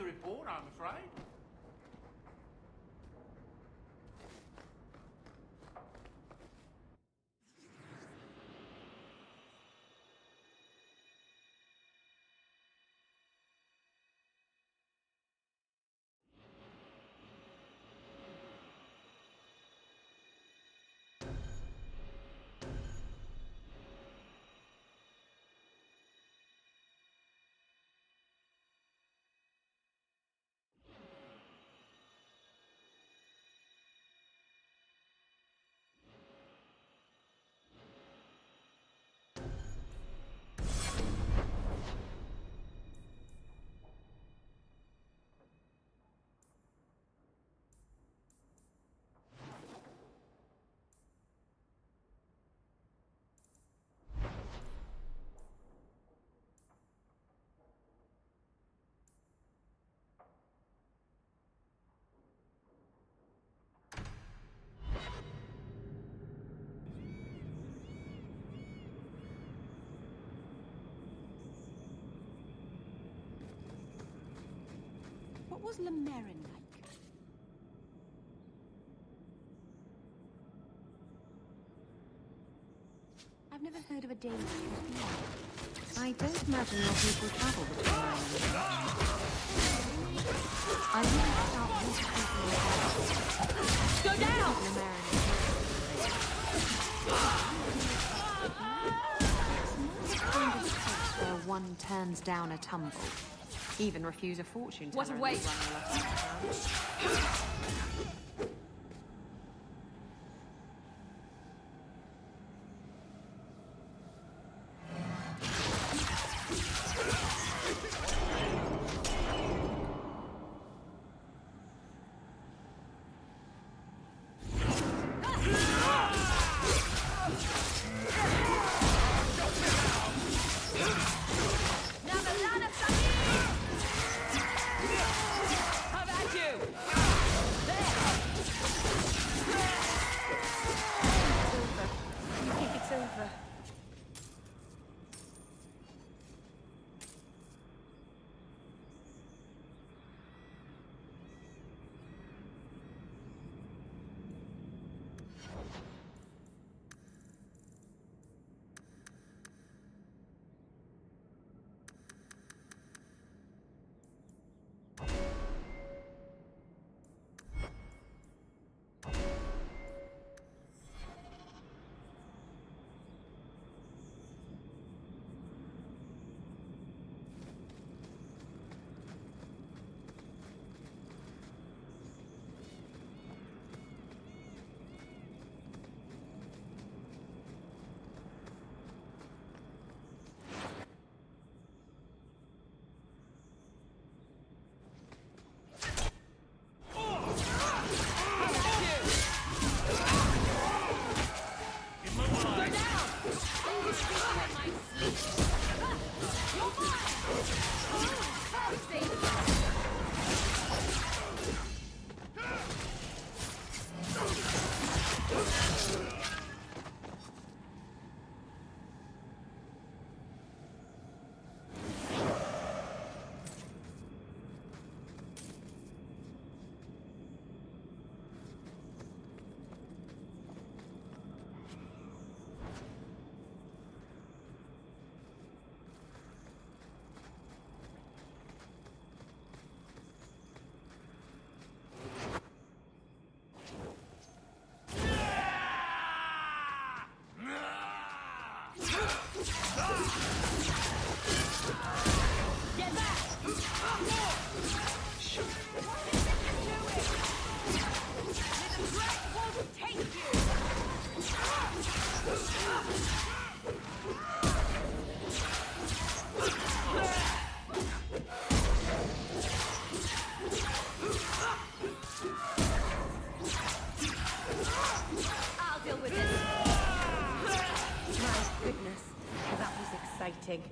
to report, I'm afraid. What was Lemerin like? I've never heard of a day I don't imagine your people travel between islands. I wouldn't start most people Go down! Where one turns down a tumble. Even refuse a fortune What a teller waste. and run the left. I'll deal with this. My goodness, that was exciting.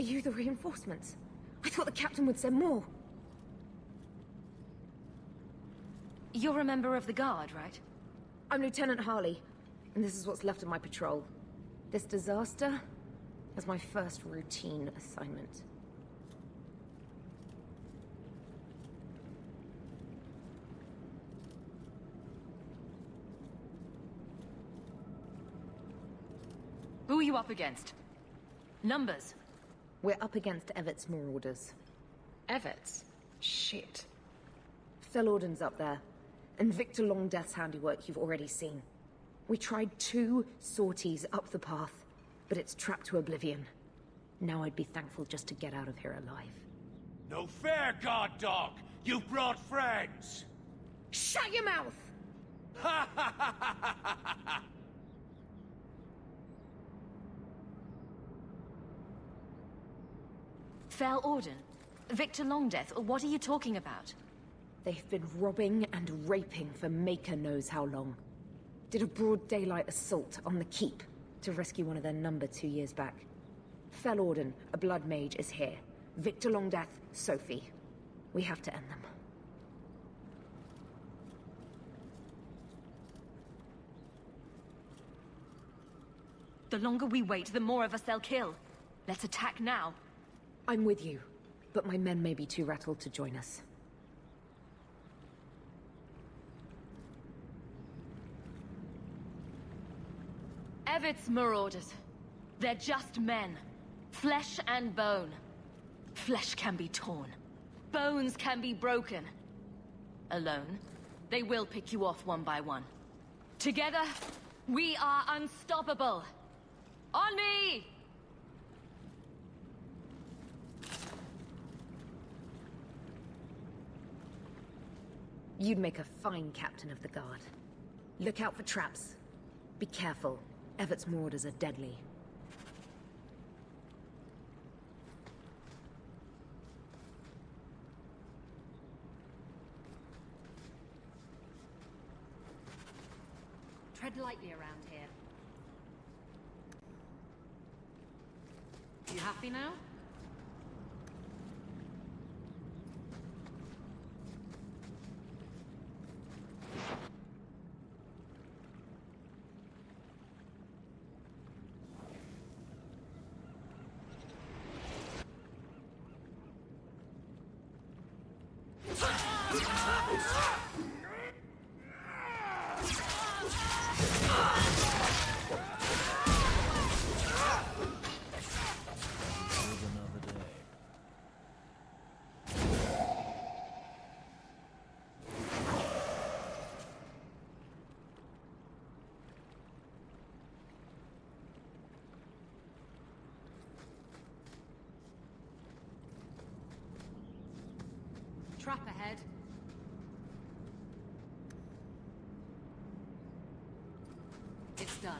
you the reinforcements? I thought the captain would send more. You're a member of the Guard, right? I'm Lieutenant Harley, and this is what's left of my patrol. This disaster is my first routine assignment. Who are you up against? Numbers? We're up against Evert's Marauders. Everts? Shit. Felorden's up there, and Victor Longdeath's handiwork you've already seen. We tried 2 sorties up the path, but it's trapped to oblivion. Now I'd be thankful just to get out of here alive. No fair, guard dog! You've brought friends! Shut your mouth! Fel Orden? Victor Longdeath? What are you talking about? They've been robbing and raping for Maker knows how long. Did a broad daylight assault on the keep to rescue one of their number 2 years back. Fel Orden, a blood mage, is here. Victor Longdeath, Sophie. We have to end them. The longer we wait, the more of us they'll kill. Let's attack now. I'm with you, but my men may be too rattled to join us. Evert's Marauders. They're just men. Flesh and bone. Flesh can be torn. Bones can be broken. Alone, they will pick you off one by one. Together, we are unstoppable. On me! You'd make a fine captain of the guard. Look out for traps. Be careful. Evert's Marauders are deadly. Tread lightly around here. You happy now? Trap ahead. It's done.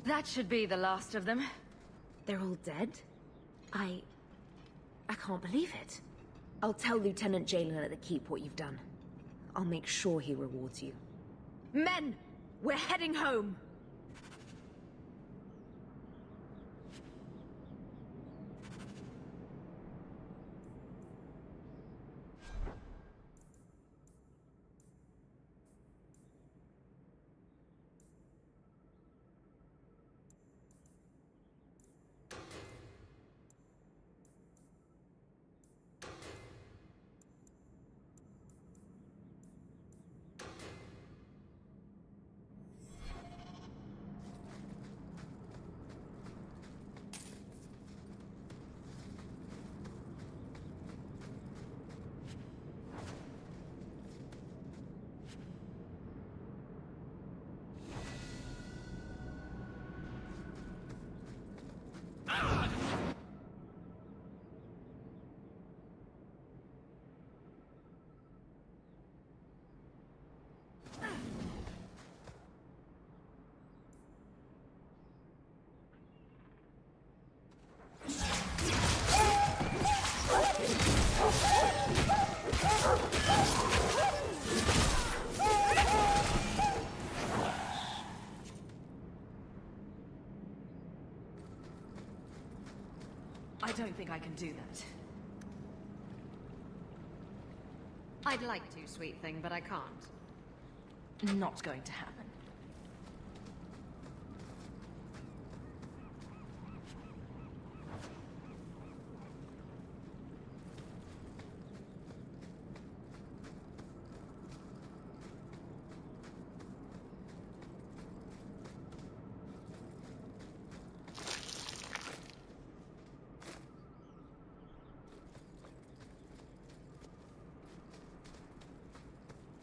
That should be the last of them. They're all dead? I can't believe it. I'll tell Lieutenant Jalen at the Keep what you've done. I'll make sure he rewards you. Men! We're heading home! I don't think I can do that. I'd like to, sweet thing, but I can't. Not going to happen.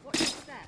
What is that?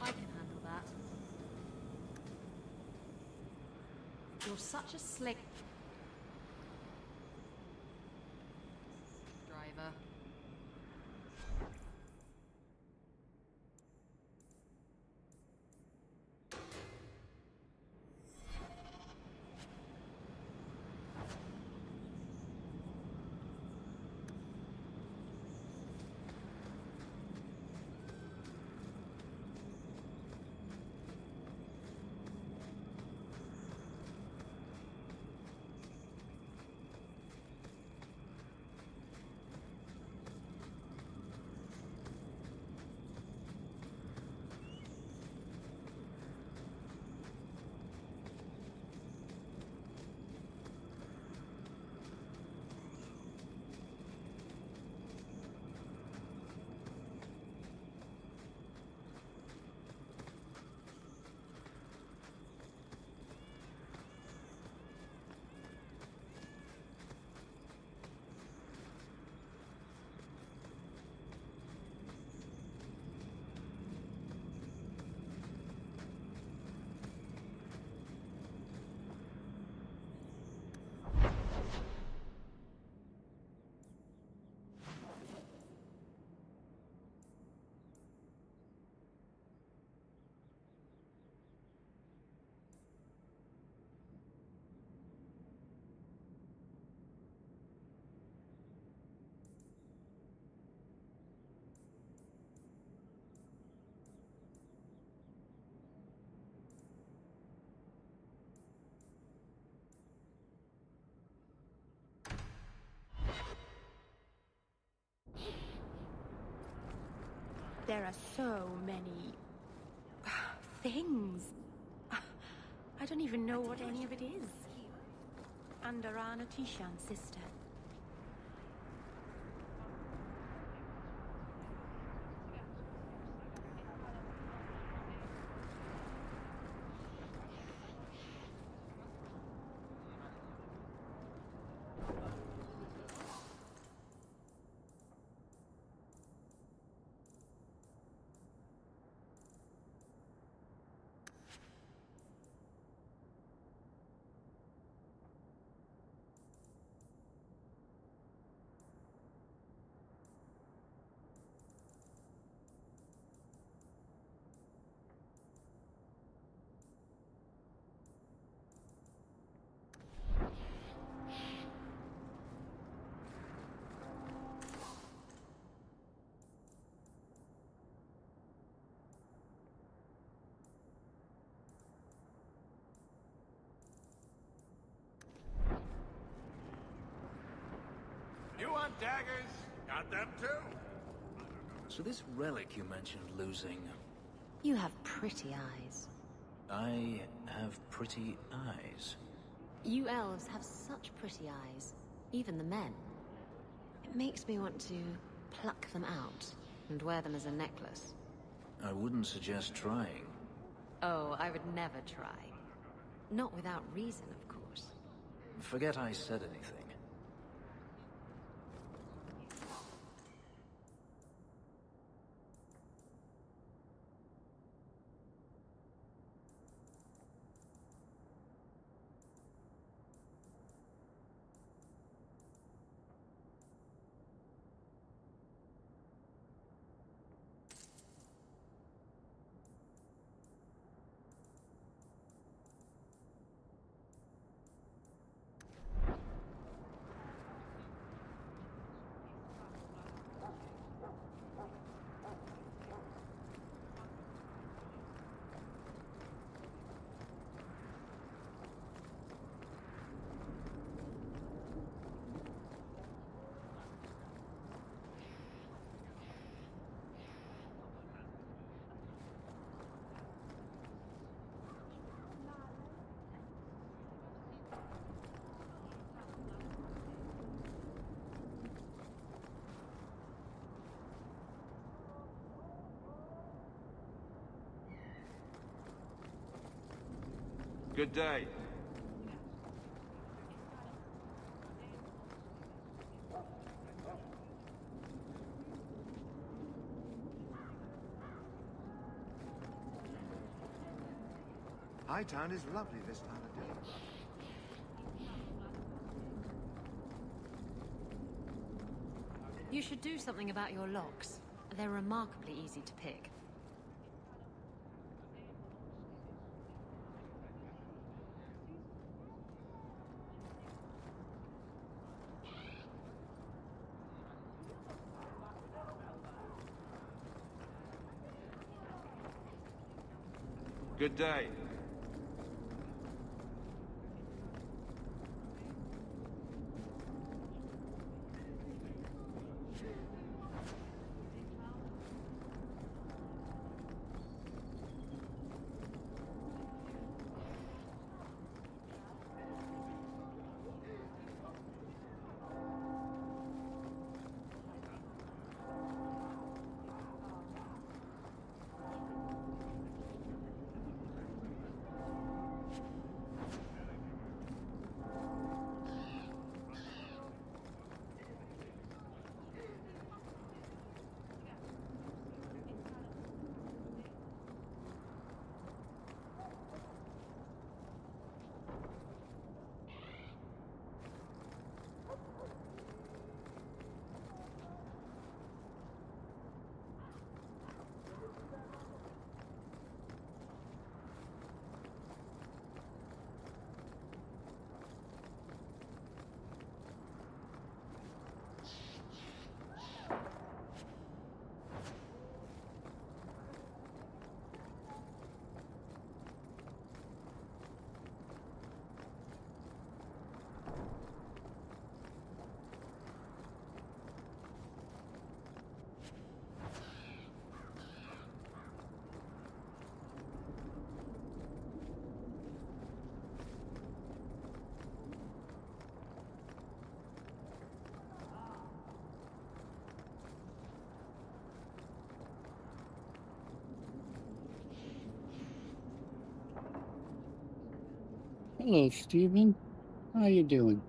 I can handle that. You're such a slick driver. There are so many things. I don't even know what any of it is. And Arana Tishan's sister. You want daggers? Got them too. So this relic you mentioned losing... You have pretty eyes. I have pretty eyes. You elves have such pretty eyes. Even the men. It makes me want to pluck them out and wear them as a necklace. I wouldn't suggest trying. Oh, I would never try. Not without reason, of course. Forget I said anything. Good day. Hightown is lovely this time of day. You should do something about your locks. They're remarkably easy to pick. Good day. Hello, Stephen. How you doing?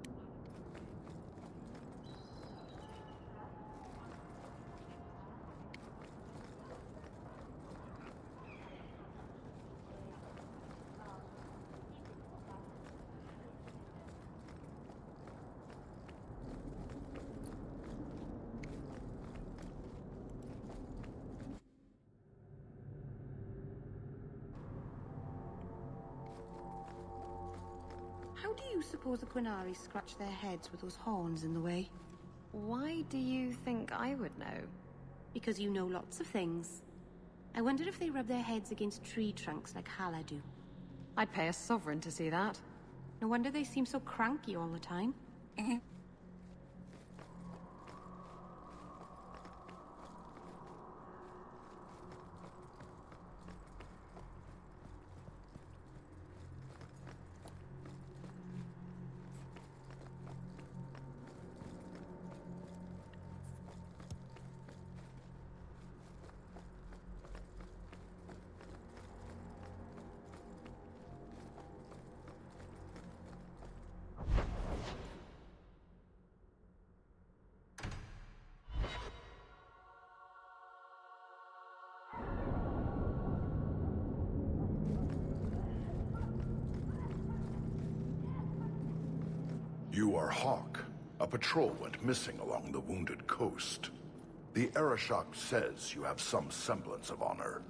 How do you suppose the Quinari scratch their heads with those horns in the way? Why do you think I would know? Because you know lots of things. I wonder if they rub their heads against tree trunks like Hala do. I'd pay a sovereign to see that. No wonder they seem so cranky all the time. You are Hawk. A patrol went missing along the Wounded Coast. The Arashok says you have some semblance of honor.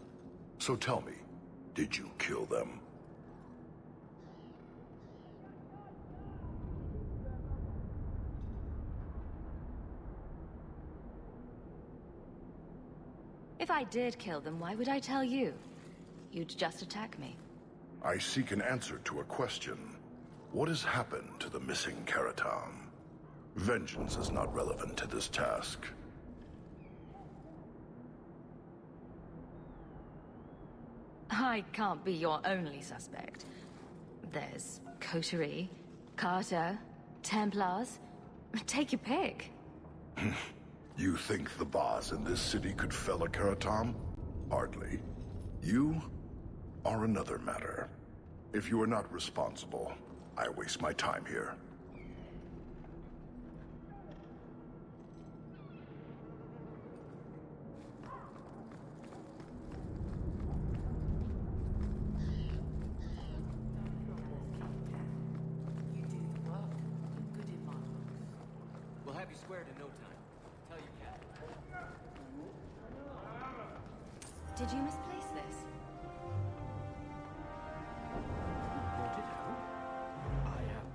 So tell me, did you kill them? If I did kill them, why would I tell you? You'd just attack me. I seek an answer to a question. What has happened to the missing Karatam? Vengeance is not relevant to this task. I can't be your only suspect. There's Coterie, Carter, Templars. Take your pick. You think the boss in this city could fell a Karatam? Hardly. You are another matter. If you are not responsible, I waste my time here. We'll have you squared in no time. Tell your cat. Did you misplace this? Brought it out? I am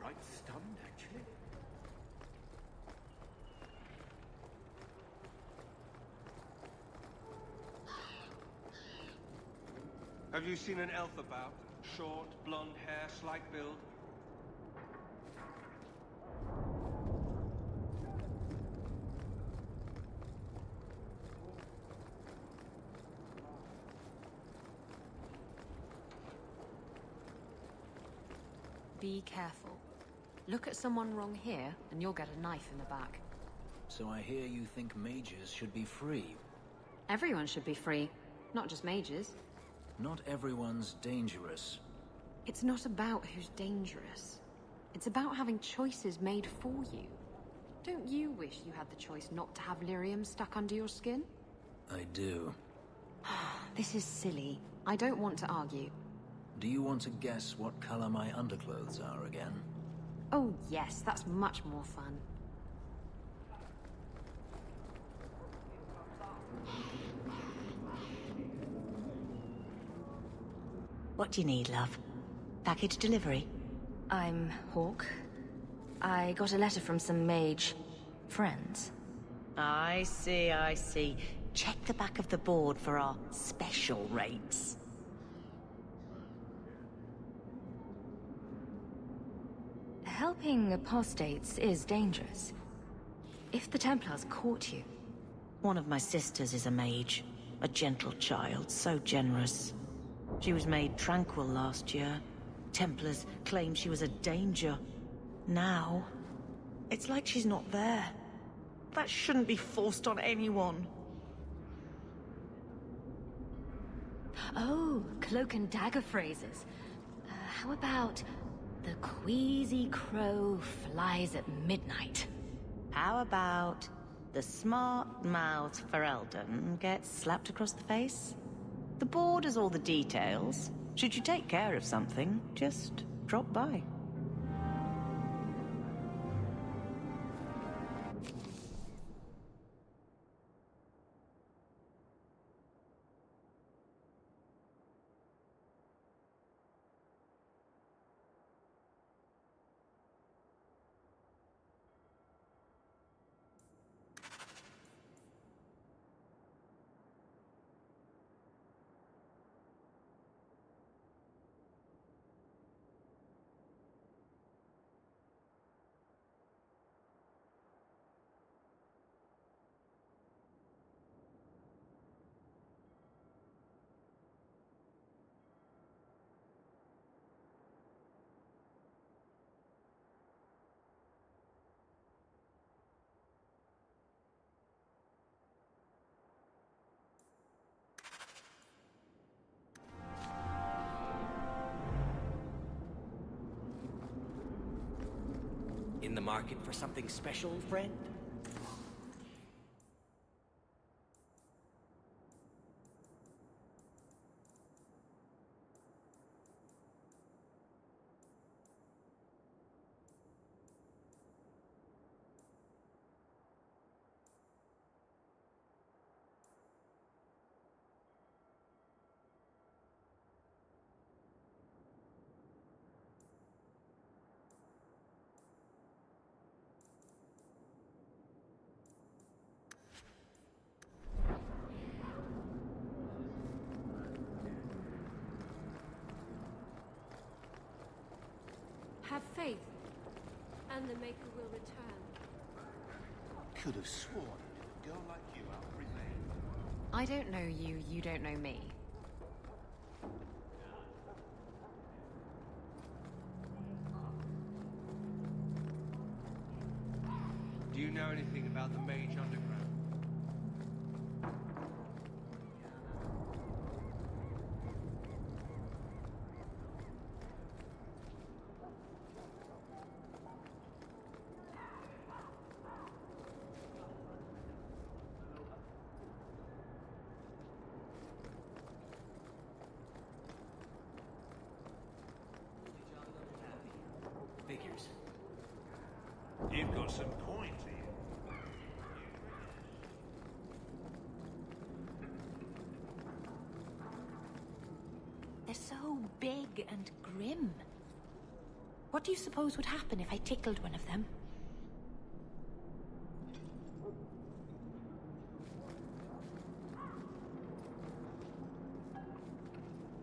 right stunned, actually. Have you seen an elf about? Short, blonde hair, slight build? Be careful. Look at someone wrong here, and you'll get a knife in the back. So I hear you think mages should be free. Everyone should be free, not just mages. Not everyone's dangerous. It's not about who's dangerous. It's about having choices made for you. Don't you wish you had the choice not to have lyrium stuck under your skin? I do. This is silly. I don't want to argue. Do you want to guess what color my underclothes are again? Oh yes, that's much more fun. What do you need, love? Package delivery? I'm Hawk. I got a letter from some mage friends. I see, I see. Check the back of the board for our special rates. Helping apostates is dangerous. If the Templars caught you... One of my sisters is a mage. A gentle child, so generous. She was made tranquil last year. Templars claimed she was a danger. Now, it's like she's not there. That shouldn't be forced on anyone. Oh, cloak and dagger phrases. How about... The queasy crow flies at midnight? How about the smart-mouthed Ferelden gets slapped across the face? The board has all the details. Should you take care of something, just drop by. In the market for something special, friend? Have faith, and the Maker will return. Could have sworn a girl like you out-remained. I don't know you, you don't know me. Do you know anything about the Mage Underground? Figures. You've got some coins here. They're so big and grim. What do you suppose would happen if I tickled one of them?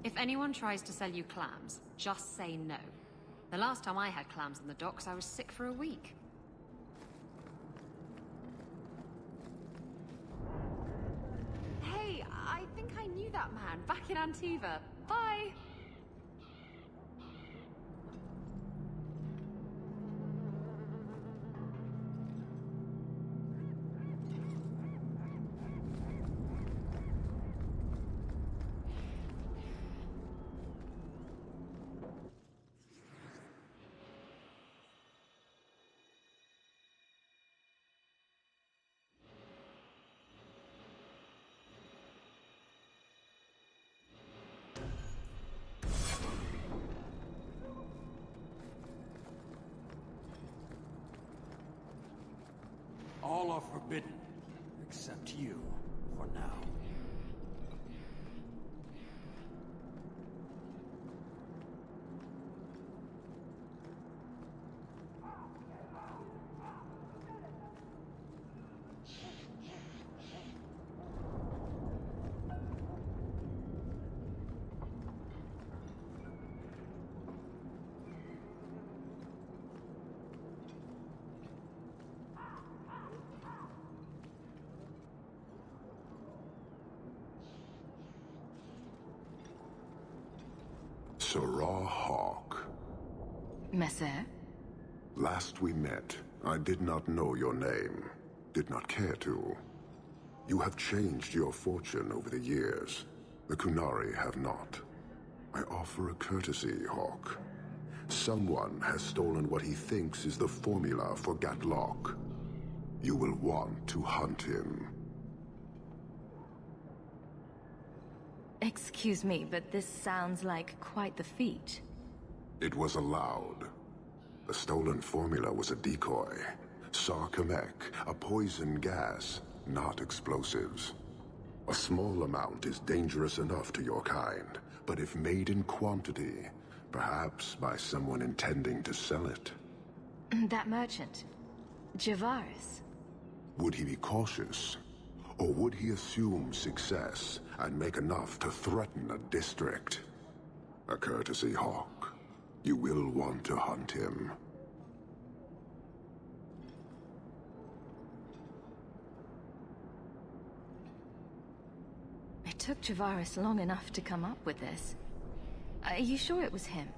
If anyone tries to sell you clams, just say no. The last time I had clams in the docks, I was sick for a week. Hey, I think I knew that man back in Antiva. Bye! All are forbidden, except you, for now. Sarah Hawk. Messer? Last we met, I did not know your name. Did not care to. You have changed your fortune over the years. The Qunari have not. I offer a courtesy, Hawk. Someone has stolen what he thinks is the formula for Gatlok. You will want to hunt him. Excuse me, but this sounds like quite the feat. It was allowed. The stolen formula was a decoy. Sarkamek, a poison gas, not explosives. A small amount is dangerous enough to your kind, but if made in quantity, perhaps by someone intending to sell it. That merchant, Javaris. Would he be cautious? Or would he assume success and make enough to threaten a district? A courtesy, Hawk. You will want to hunt him. It took Javaris long enough to come up with this. Are you sure it was him?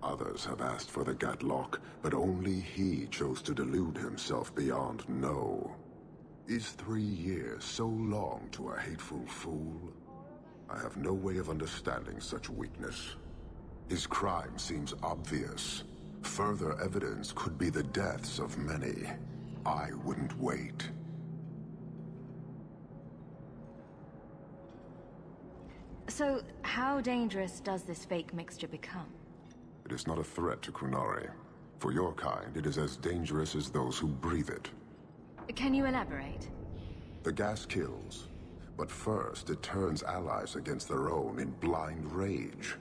Others have asked for the Gatlok, but only he chose to delude himself beyond no. Is 3 years so long to a hateful fool? I have no way of understanding such weakness. His crime seems obvious. Further evidence could be the deaths of many. I wouldn't wait. So, how dangerous does this fake mixture become? It is not a threat to Qunari. For your kind, it is as dangerous as those who breathe it. Can you elaborate? The gas kills, but first it turns allies against their own in blind rage.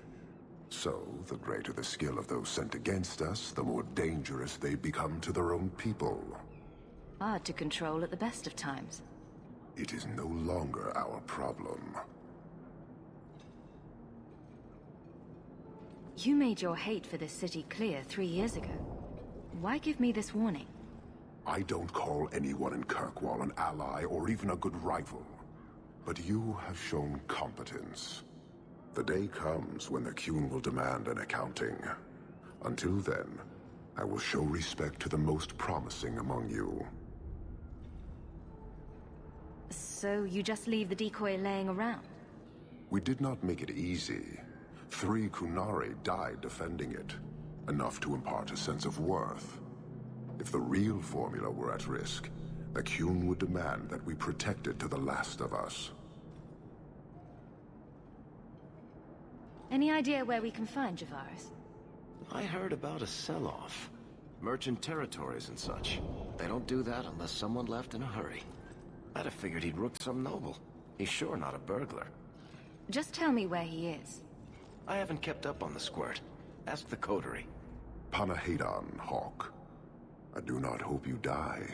So, the greater the skill of those sent against us, the more dangerous they become to their own people. Hard to control at the best of times. It is no longer our problem. You made your hate for this city clear 3 years ago. Why give me this warning? I don't call anyone in Kirkwall an ally or even a good rival. But you have shown competence. The day comes when the Qun will demand an accounting. Until then, I will show respect to the most promising among you. So you just leave the decoy laying around? We did not make it easy. 3 Qunari died defending it, enough to impart a sense of worth. If the real formula were at risk, the Qun would demand that we protect it to the last of us. Any idea where we can find Javaris? I heard about a sell-off. Merchant territories and such. They don't do that unless someone left in a hurry. I'd have figured he'd rooked some noble. He's sure not a burglar. Just tell me where he is. I haven't kept up on the squirt. Ask the coterie. Panahedon, Hawk. I do not hope you die.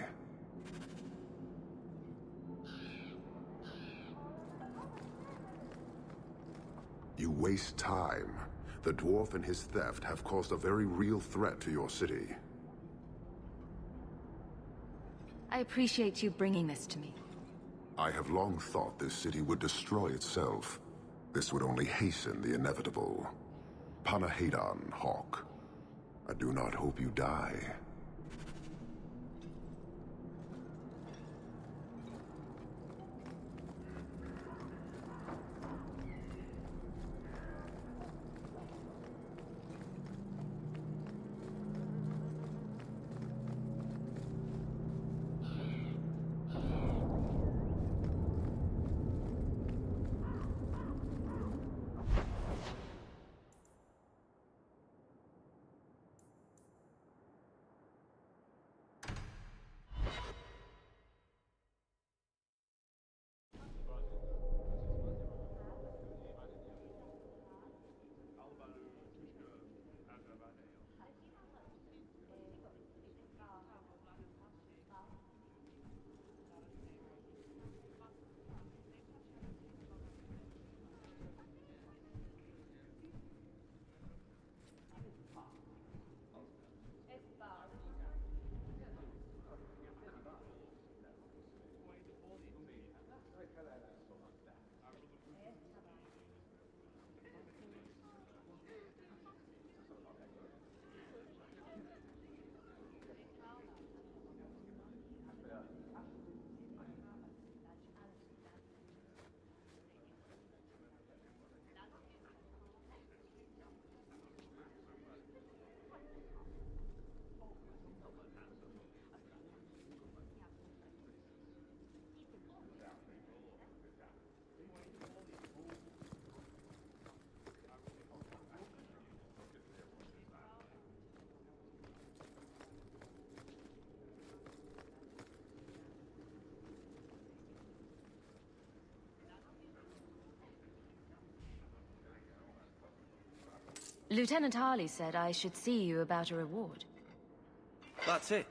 You waste time. The dwarf and his theft have caused a very real threat to your city. I appreciate you bringing this to me. I have long thought this city would destroy itself. This would only hasten the inevitable. Panahedon, Hawk. I do not hope you die. Lieutenant Harley said I should see you about a reward. That's it.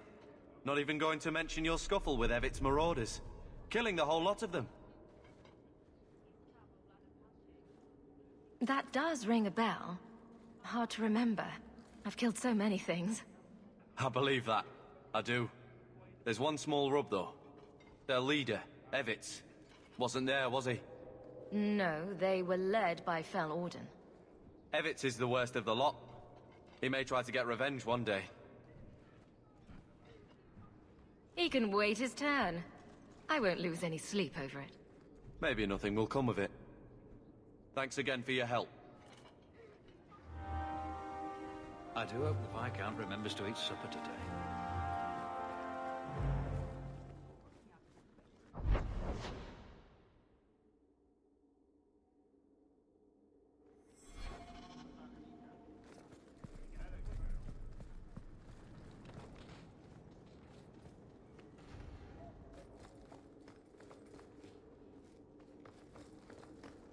Not even going to mention your scuffle with Evit's marauders. Killing the whole lot of them. That does ring a bell. Hard to remember. I've killed so many things. I believe that. I do. There's one small rub, though. Their leader, Evitz, wasn't there, was he? No, they were led by Fel Orden. Evitz is the worst of the lot. He may try to get revenge one day. He can wait his turn. I won't lose any sleep over it. Maybe nothing will come of it. Thanks again for your help. I do hope the Viscount remembers to eat supper today.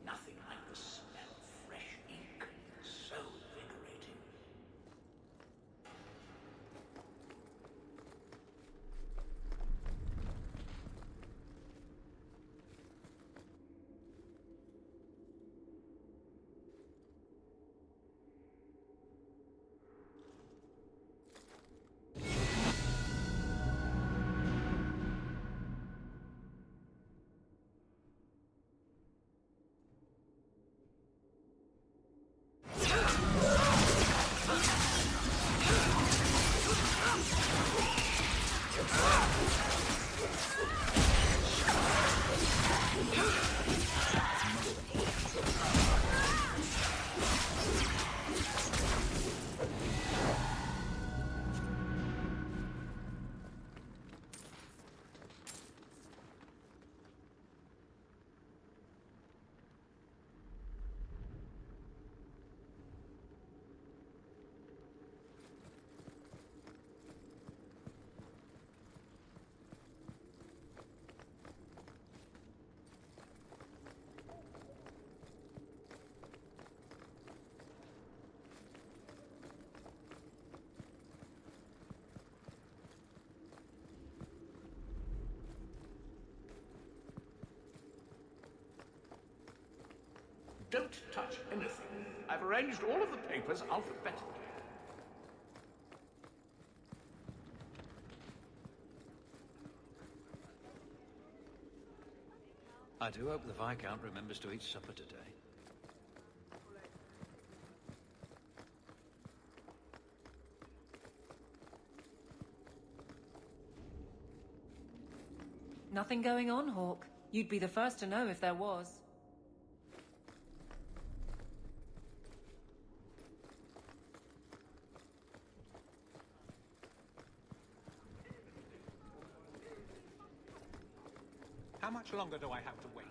Nothing like the smell of fresh ink. So invigorating. Don't touch anything. I've arranged all of the papers alphabetically. I do hope the Viscount remembers to eat supper today. Nothing going on, Hawk. You'd be the first to know if there was. How much longer do I have to wait?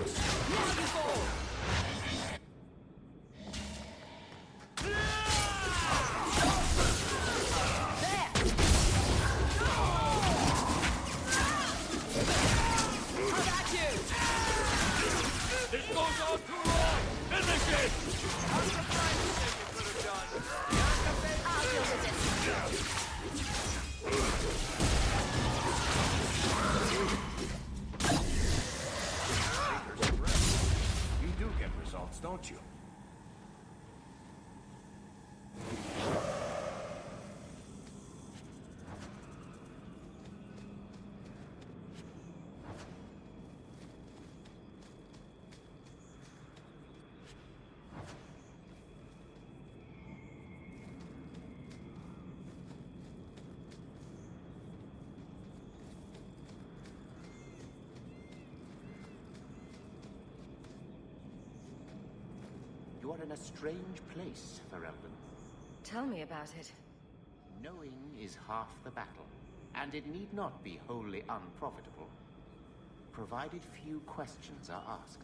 This goes on too long! Finish it! How's the price you think you could have done? I'll deal with You do get results, don't you? You are in a strange place, Ferelden. Tell me about it. Knowing is half the battle, and it need not be wholly unprofitable, provided few questions are asked.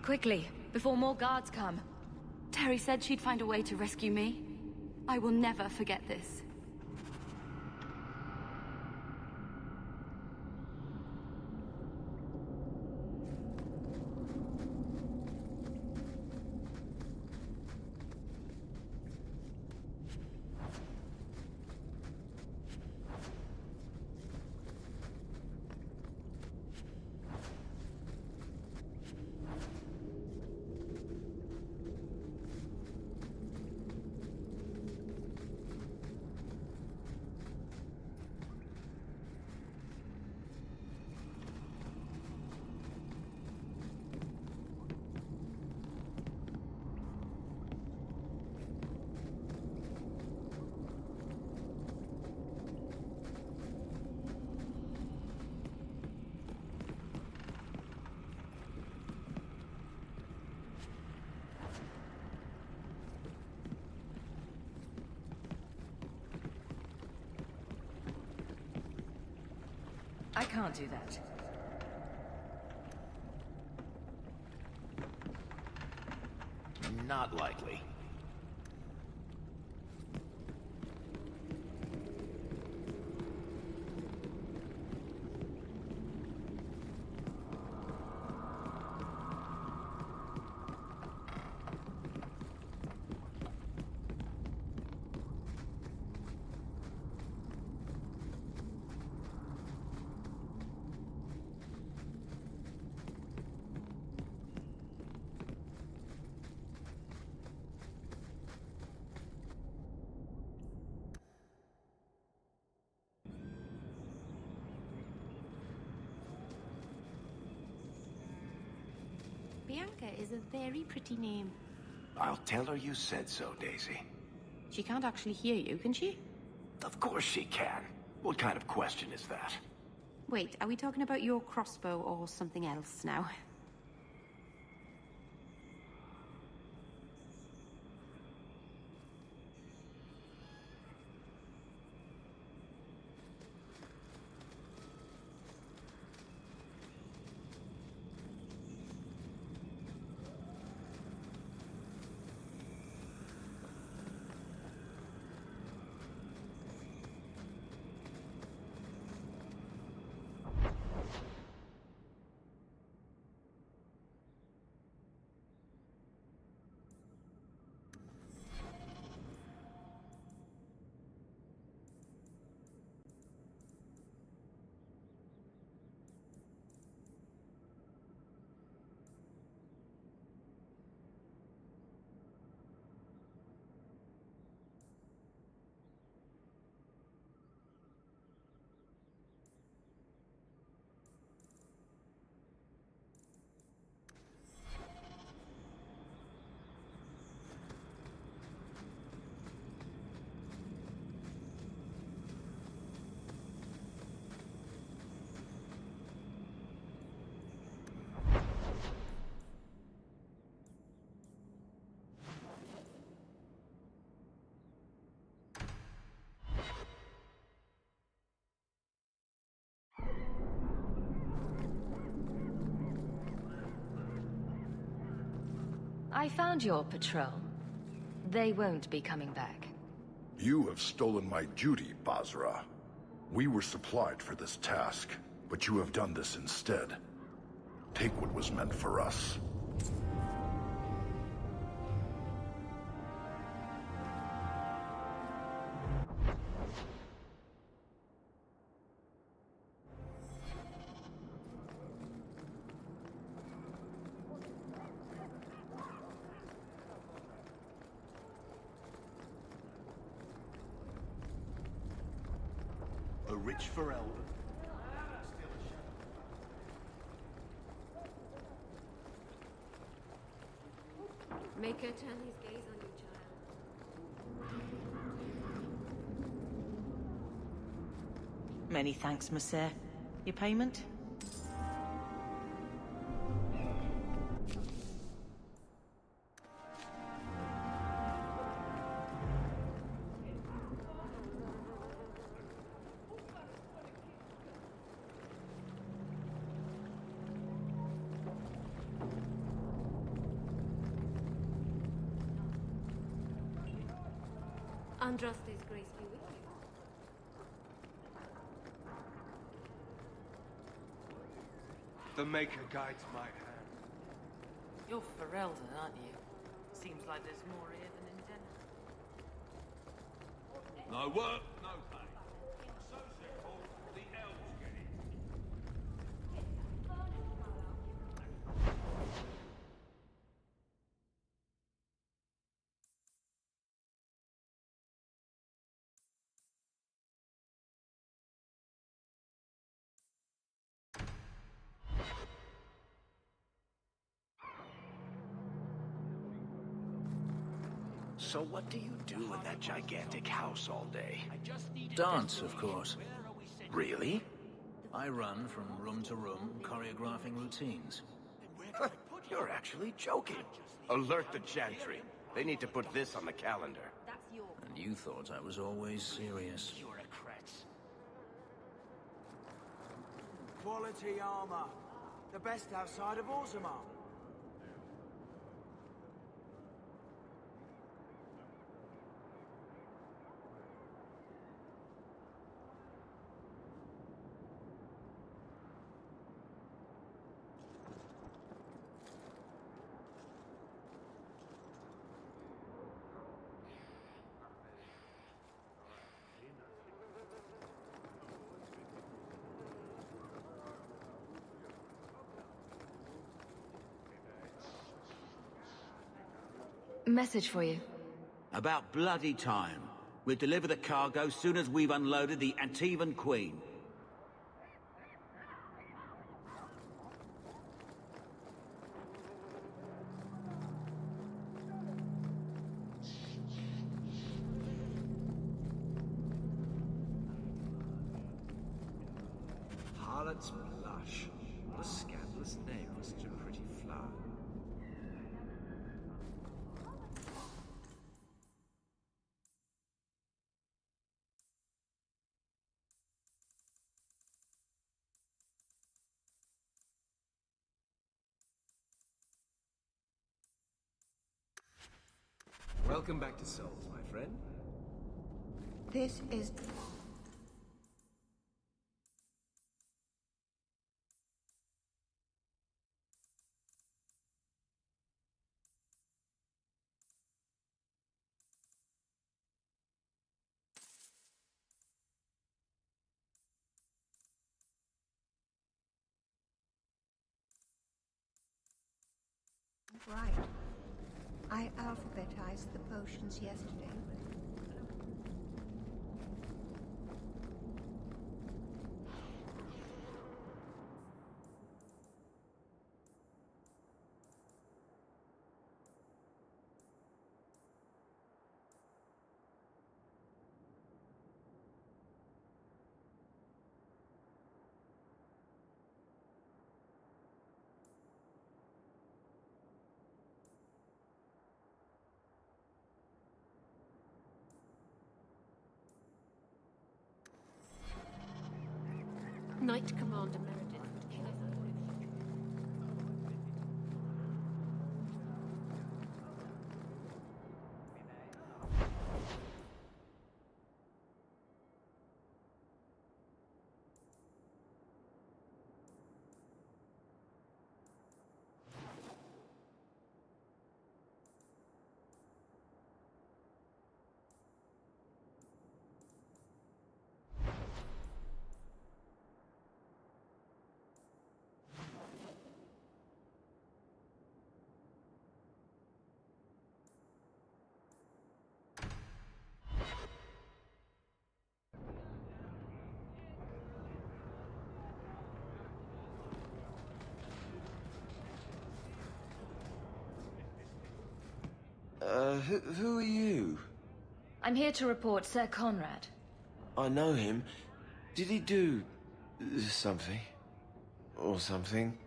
Quickly, before more guards come. Terry said she'd find a way to rescue me. I will never forget this. I can't do that. Not likely. Bianca is a very pretty name. I'll tell her you said so, Daisy. She can't actually hear you, can she? Of course she can. What kind of question is that? Wait, are we talking about your crossbow or something else now? I found your patrol. They won't be coming back. You have stolen my duty, Basra. We were supplied for this task, but you have done this instead. Take what was meant for us. A rich Pharrell. Make her turn his gaze on you, child. Many thanks, Monsieur. Your payment? Andraste's grace be with you. The Maker guides my hand. You're Ferelden, aren't you? Seems like there's more here than in Den. No work, no pay. So simple, the elves get it. So what do you do in that gigantic house all day? Dance, of course. Really? I run from room to room, choreographing routines. You're actually joking. Alert the gentry. They need to put this on the calendar. And you thought I was always serious. You're a kretz. Quality armor. The best outside of Orzammar. Message for you. About bloody time. We'll deliver the cargo soon as we've unloaded the Antivan Queen. Harlot's blush. What a scandalous name for such a pretty flower. Welcome back to Souls, my friend. This is... Right. I alphabetized the potions yesterday. Knight Commander Meredith would kill us all if she could. Who are you? I'm here to report Sir Conrad. I know him. Did he do... something? Or something?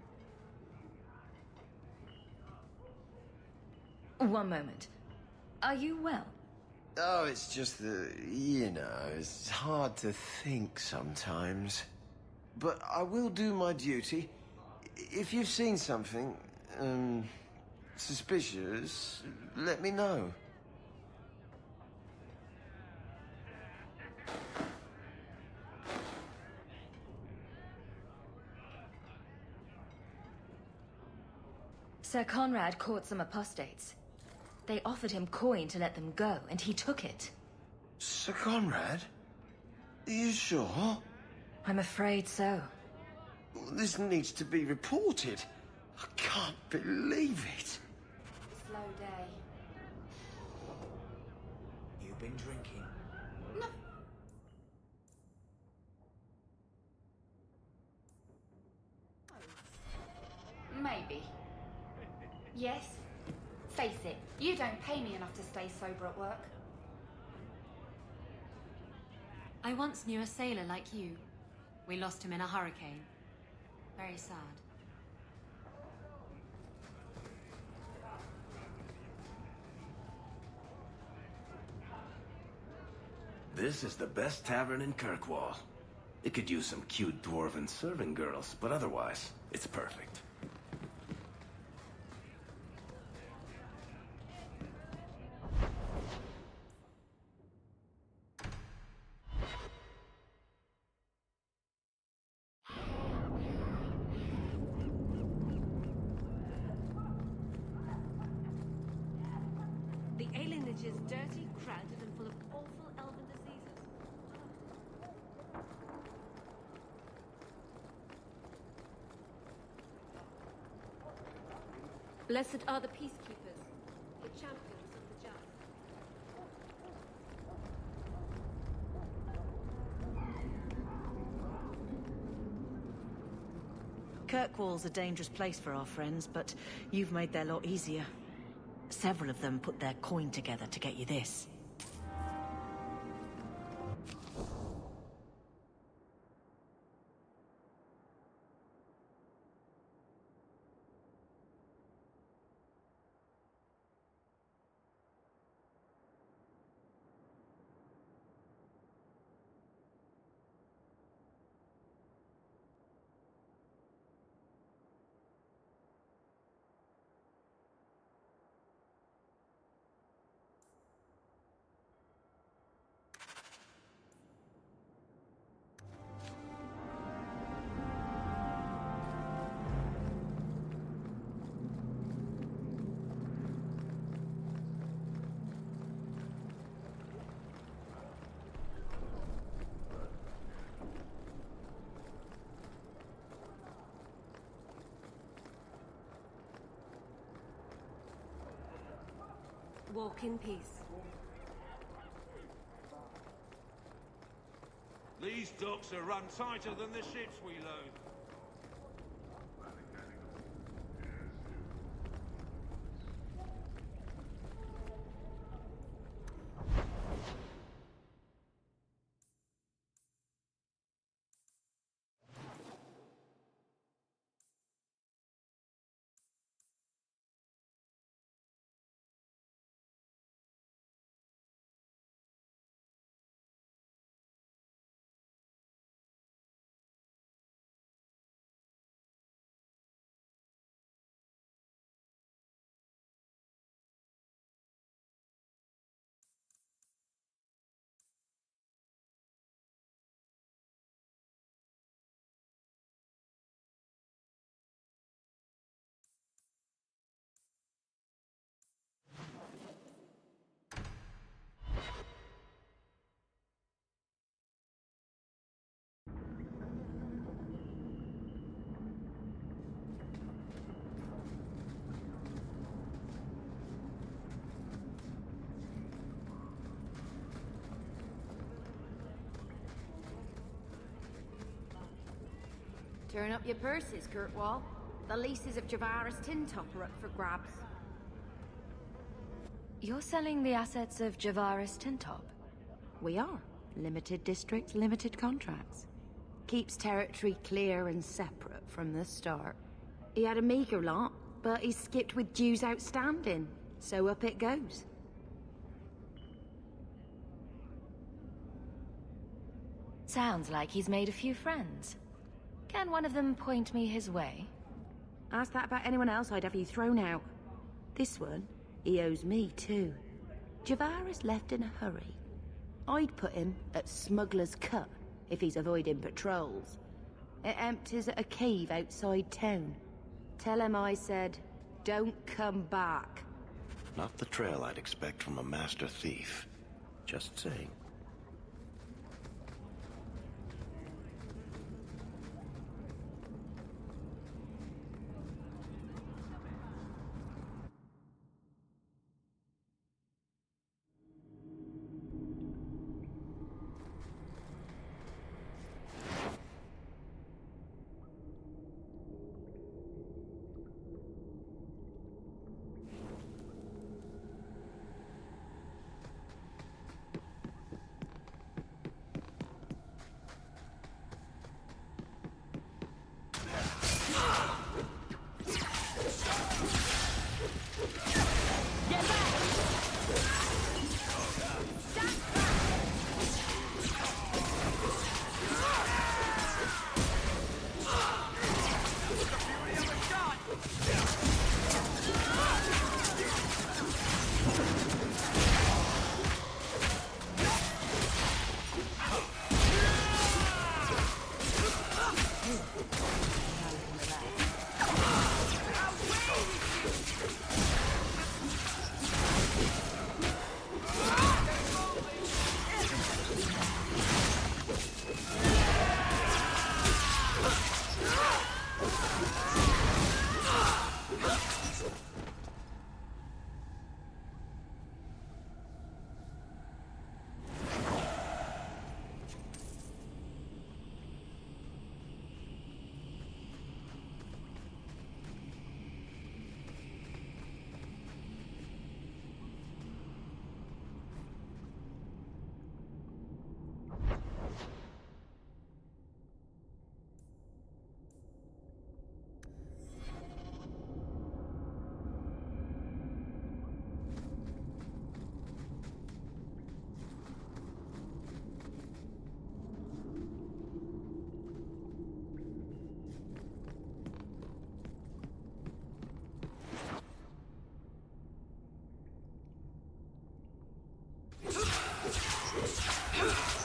One moment. Are you well? Oh, it's just that, you know, it's hard to think sometimes. But I will do my duty. If you've seen something, suspicious, let me know. Sir Conrad caught some apostates. They offered him coin to let them go, and he took it. Sir Conrad? Are you sure? I'm afraid so. This needs to be reported. I can't believe it. Slow day. You've been drinking. No. Maybe. Yes. Face it, you don't pay me enough to stay sober at work. I once knew a sailor like you. We lost him in a hurricane. Very sad. This is the best tavern in Kirkwall. It could use some cute dwarven serving girls, but otherwise, it's perfect. The alienage is dirty, crowded, and full of awful elven diseases. Blessed are the peacekeepers, the champions of the just. Kirkwall's a dangerous place for our friends, but you've made their lot easier. Several of them put their coin together to get you this. Walk in peace. These docks are run tighter than the ships we load. Turn up your purses, Kirkwall. The leases of Javaris Tintop are up for grabs. You're selling the assets of Javaris Tintop? We are. Limited districts, limited contracts. Keeps territory clear and separate from the start. He had a meager lot, but he skipped with dues outstanding, so up it goes. Sounds like he's made a few friends. Can one of them point me his way? Ask that about anyone else, I'd have you thrown out. This one, he owes me too. Javaris left in a hurry. I'd put him at Smuggler's Cut if he's avoiding patrols. It empties at a cave outside town. Tell him I said, don't come back. Not the trail I'd expect from a master thief. Just saying.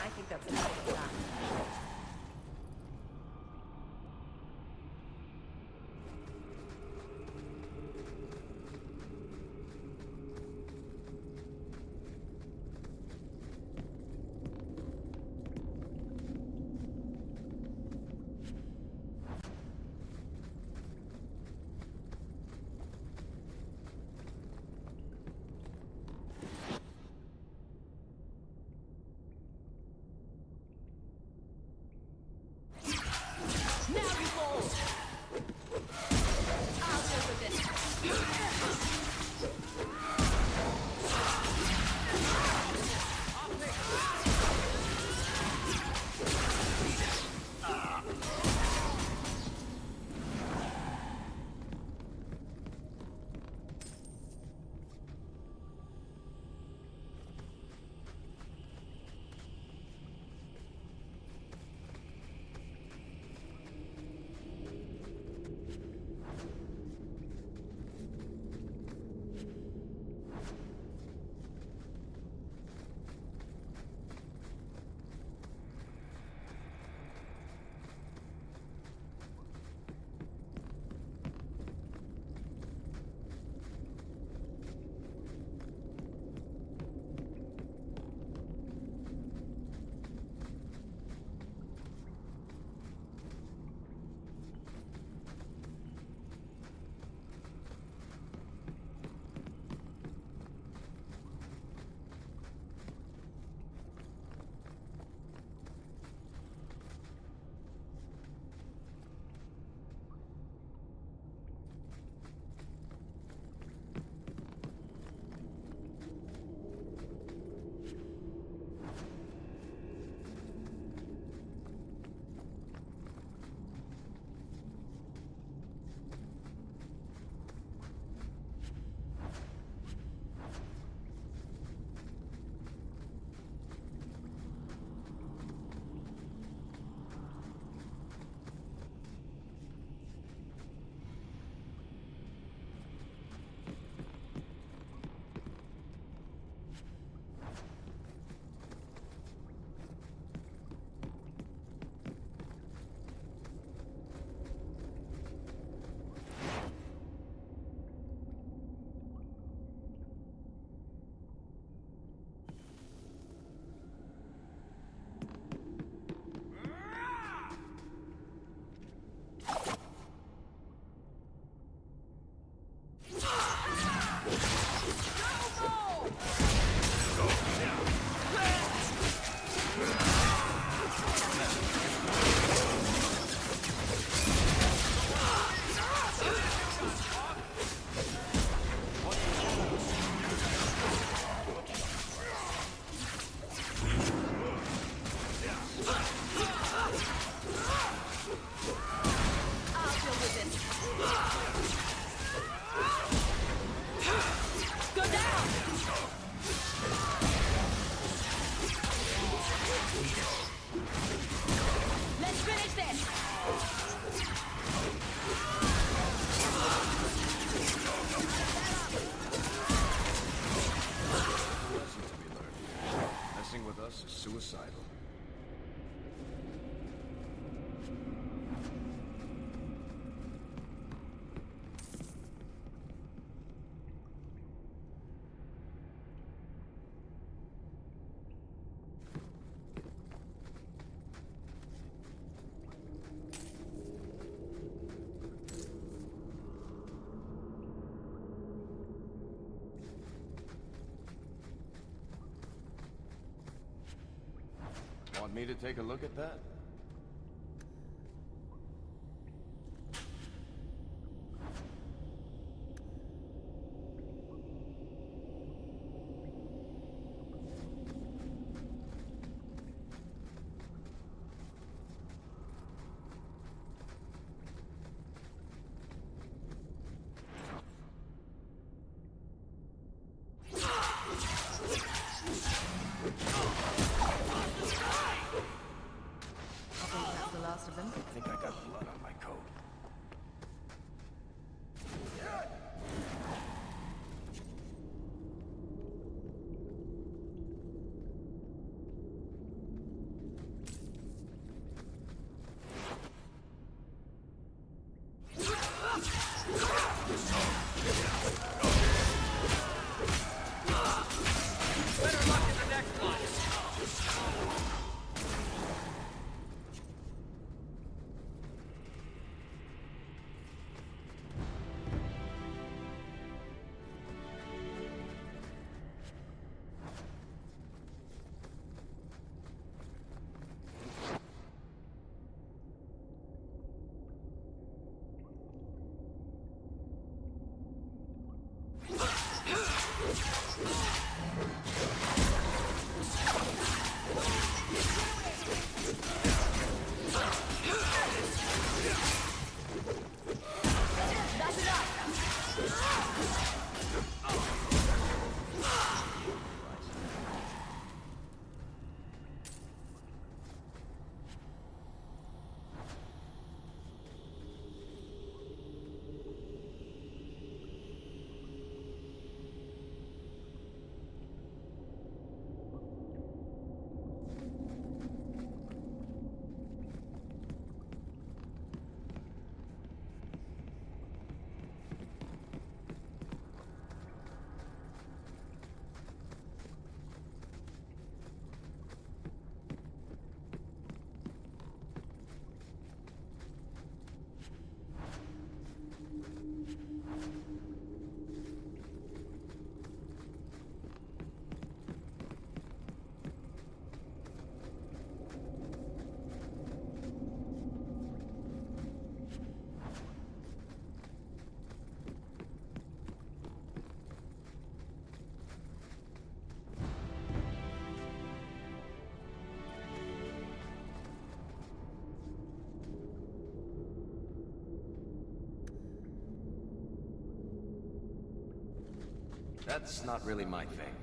I think that's enough of that. suicidal. Want me to take a look at that? I think I got blood on my coat. Better luck in the next one. That's not really my thing.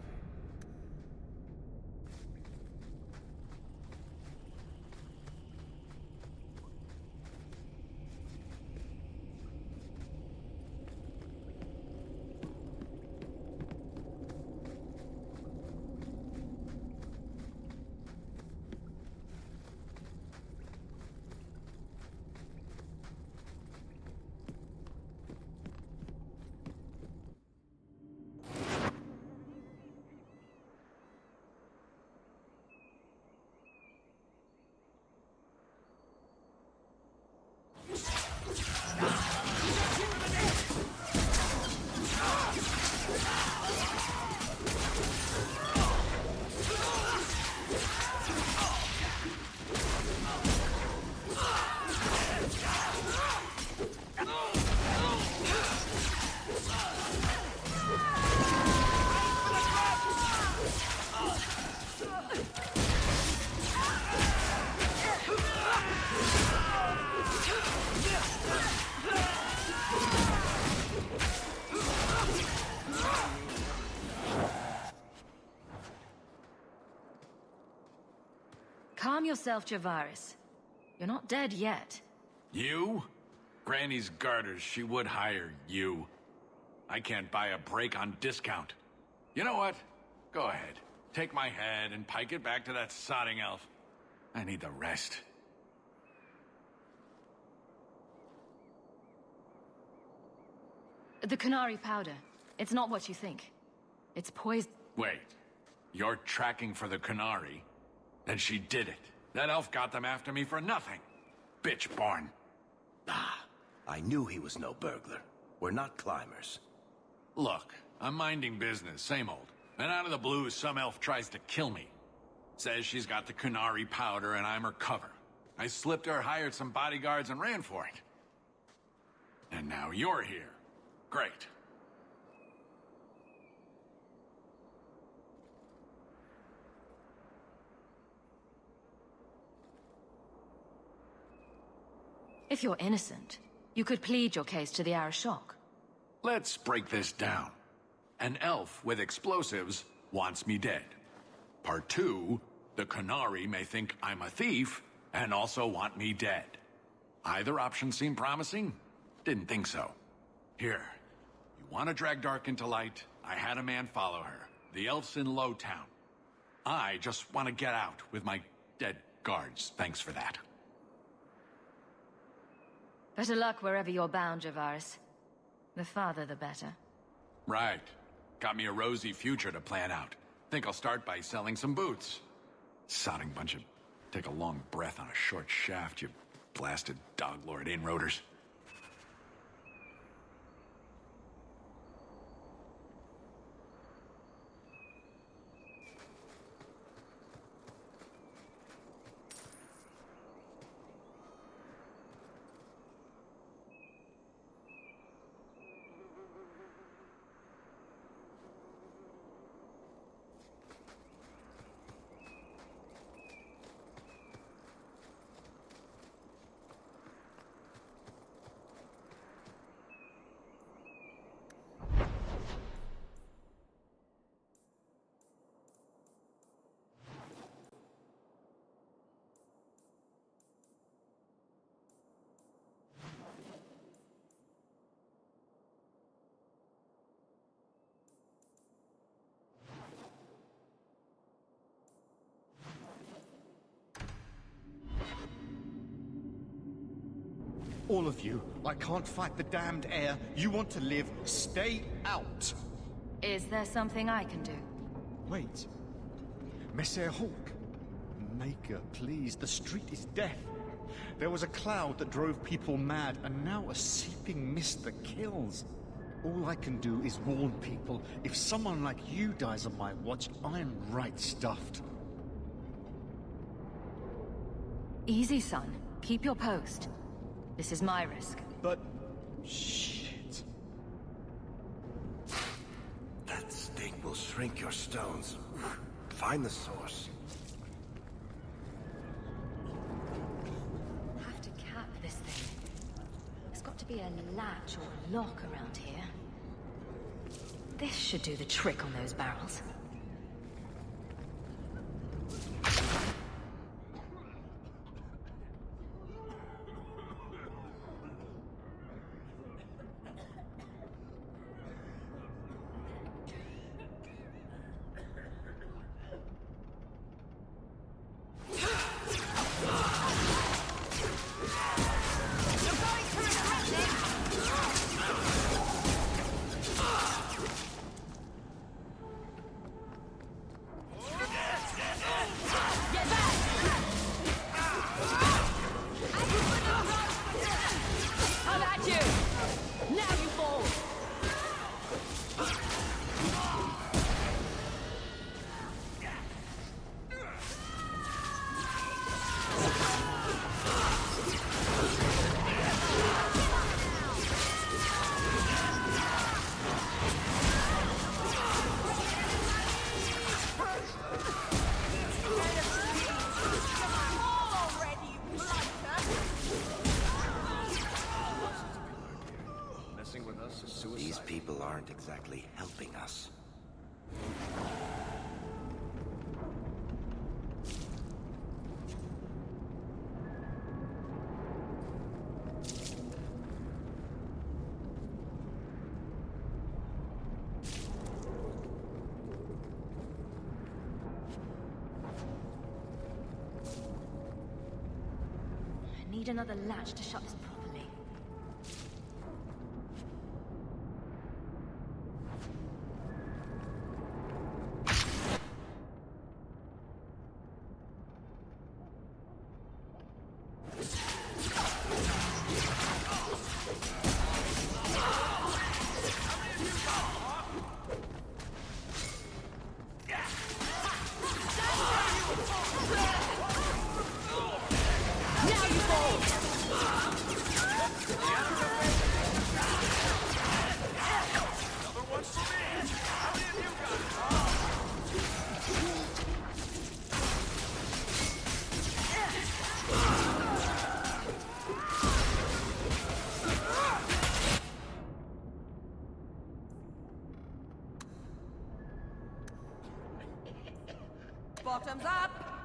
Calm yourself, Javaris. You're not dead yet. You? Granny's garters, she would hire you. I can't buy a break on discount. You know what? Go ahead. take my head and pike it back to that sodding elf. I need the rest. The Canary powder. It's not what you think. It's poison. Wait. You're tracking for the Canary? Then she did it. That elf got them after me for nothing. Bitch born. Ah, I knew he was no burglar. We're not climbers. Look, I'm minding business, same old. And out of the blue, some elf tries to kill me. Says she's got the Canary powder and I'm her cover. I slipped her, hired some bodyguards, and ran for it. And now you're here. Great. If you're innocent, you could plead your case to the Arashok. Let's break this down. An elf with explosives wants me dead. Part 2, the Canary may think I'm a thief and also want me dead. Either option seem promising? Didn't think so. Here, you want to drag Dark into light? I had a man follow her. The elf's in Lowtown. I just want to get out with my dead guards. Thanks for that. Better luck wherever you're bound, Javaris. The farther, the better. Right. Got me a rosy future to plan out. Think I'll start by selling some boots. Sodding bunch of... Take a long breath on a short shaft, you blasted dog lord inroaders. All of you, I can't fight the damned air. You want to live, stay out. Is there something I can do? Wait. Messer Hawk. Maker, please, the street is death. There was a cloud that drove people mad, and now a seeping mist that kills. All I can do is warn people. If someone like you dies on my watch, I'm right stuffed. Easy, son. Keep your post. This is my risk. But... shit. That stink will shrink your stones. Find the source. Have to cap this thing. There's got to be a latch or a lock around here. This should do the trick on those barrels. These people aren't exactly helping us. need another latch to shut this properly. Bottoms up!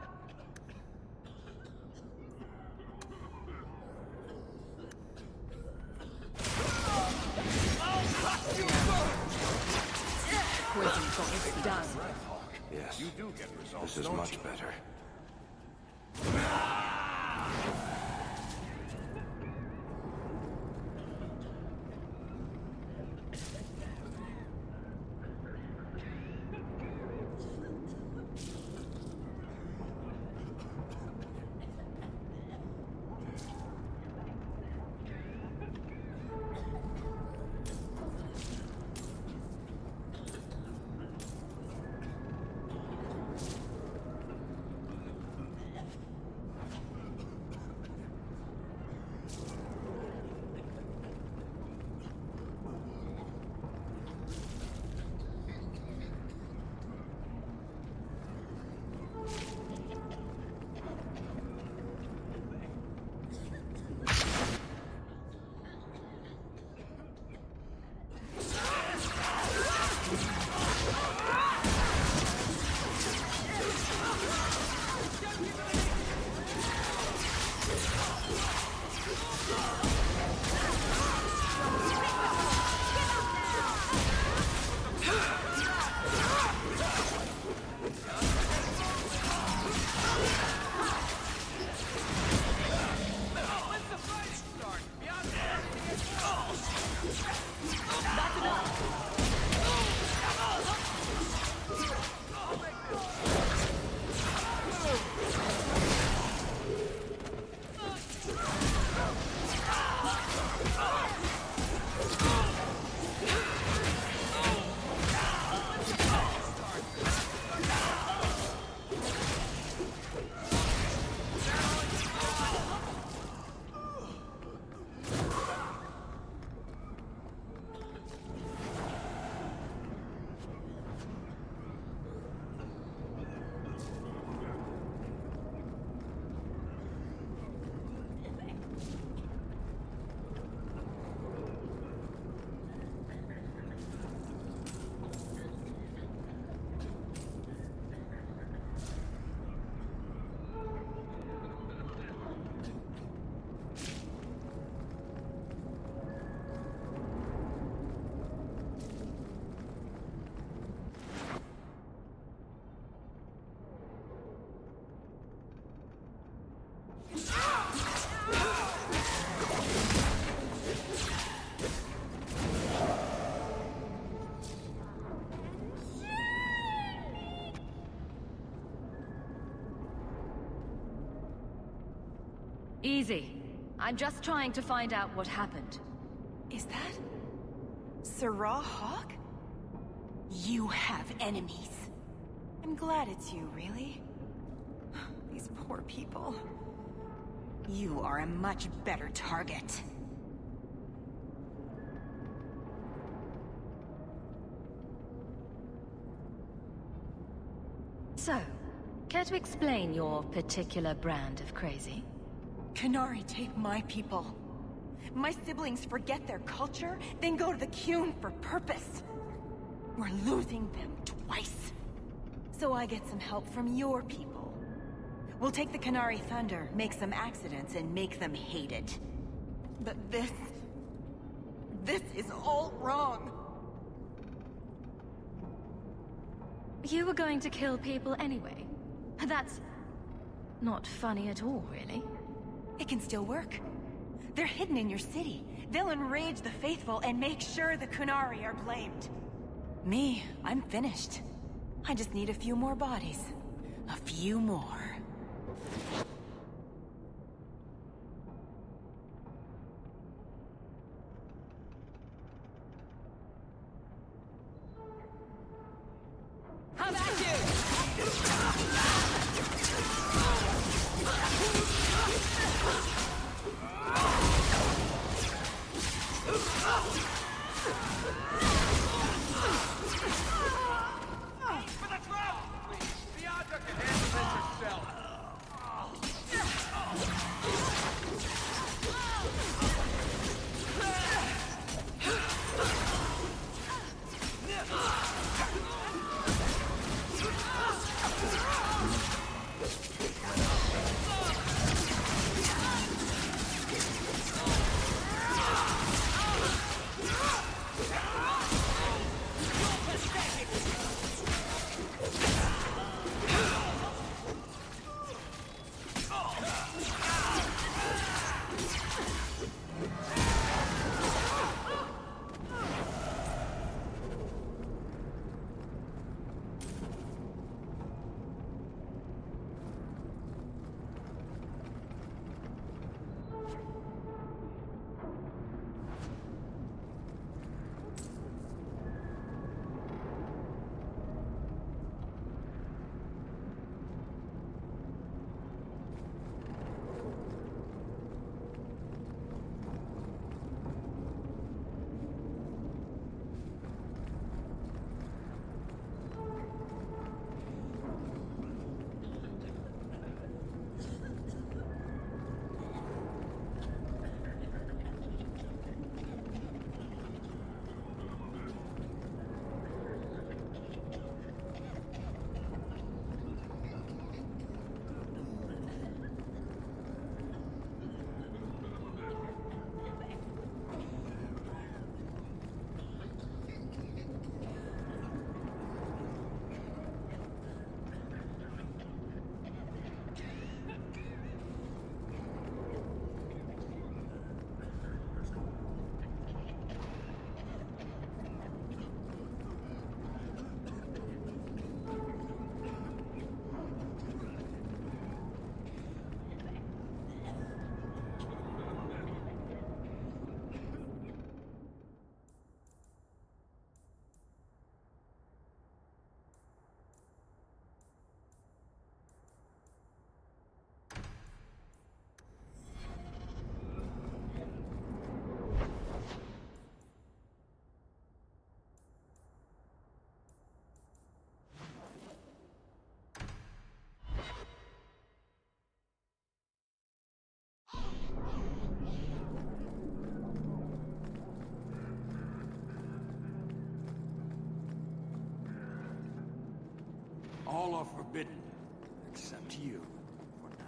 Yes. You do get results, This is don't much you? better. Easy. I'm just trying to find out what happened. Is that... Sarah Hawk? You have enemies. I'm glad it's you, really. These poor people. You are a much better target. So, care to explain your particular brand of crazy? Qunari take my people. My siblings forget their culture, then go to the Qun for purpose. We're losing them twice. So I get some help from your people. We'll take the Qunari Thunder, make some accidents, and make them hate it. But this is all wrong. You were going to kill people anyway. That's not funny at all, really. It can still work. They're hidden in your city. They'll enrage the faithful and make sure the Kunari are blamed. Me, I'm finished. I just need a few more bodies. A few more. How about you? For the throat! Please, Bianca can handle this herself. All are forbidden, except you, for now.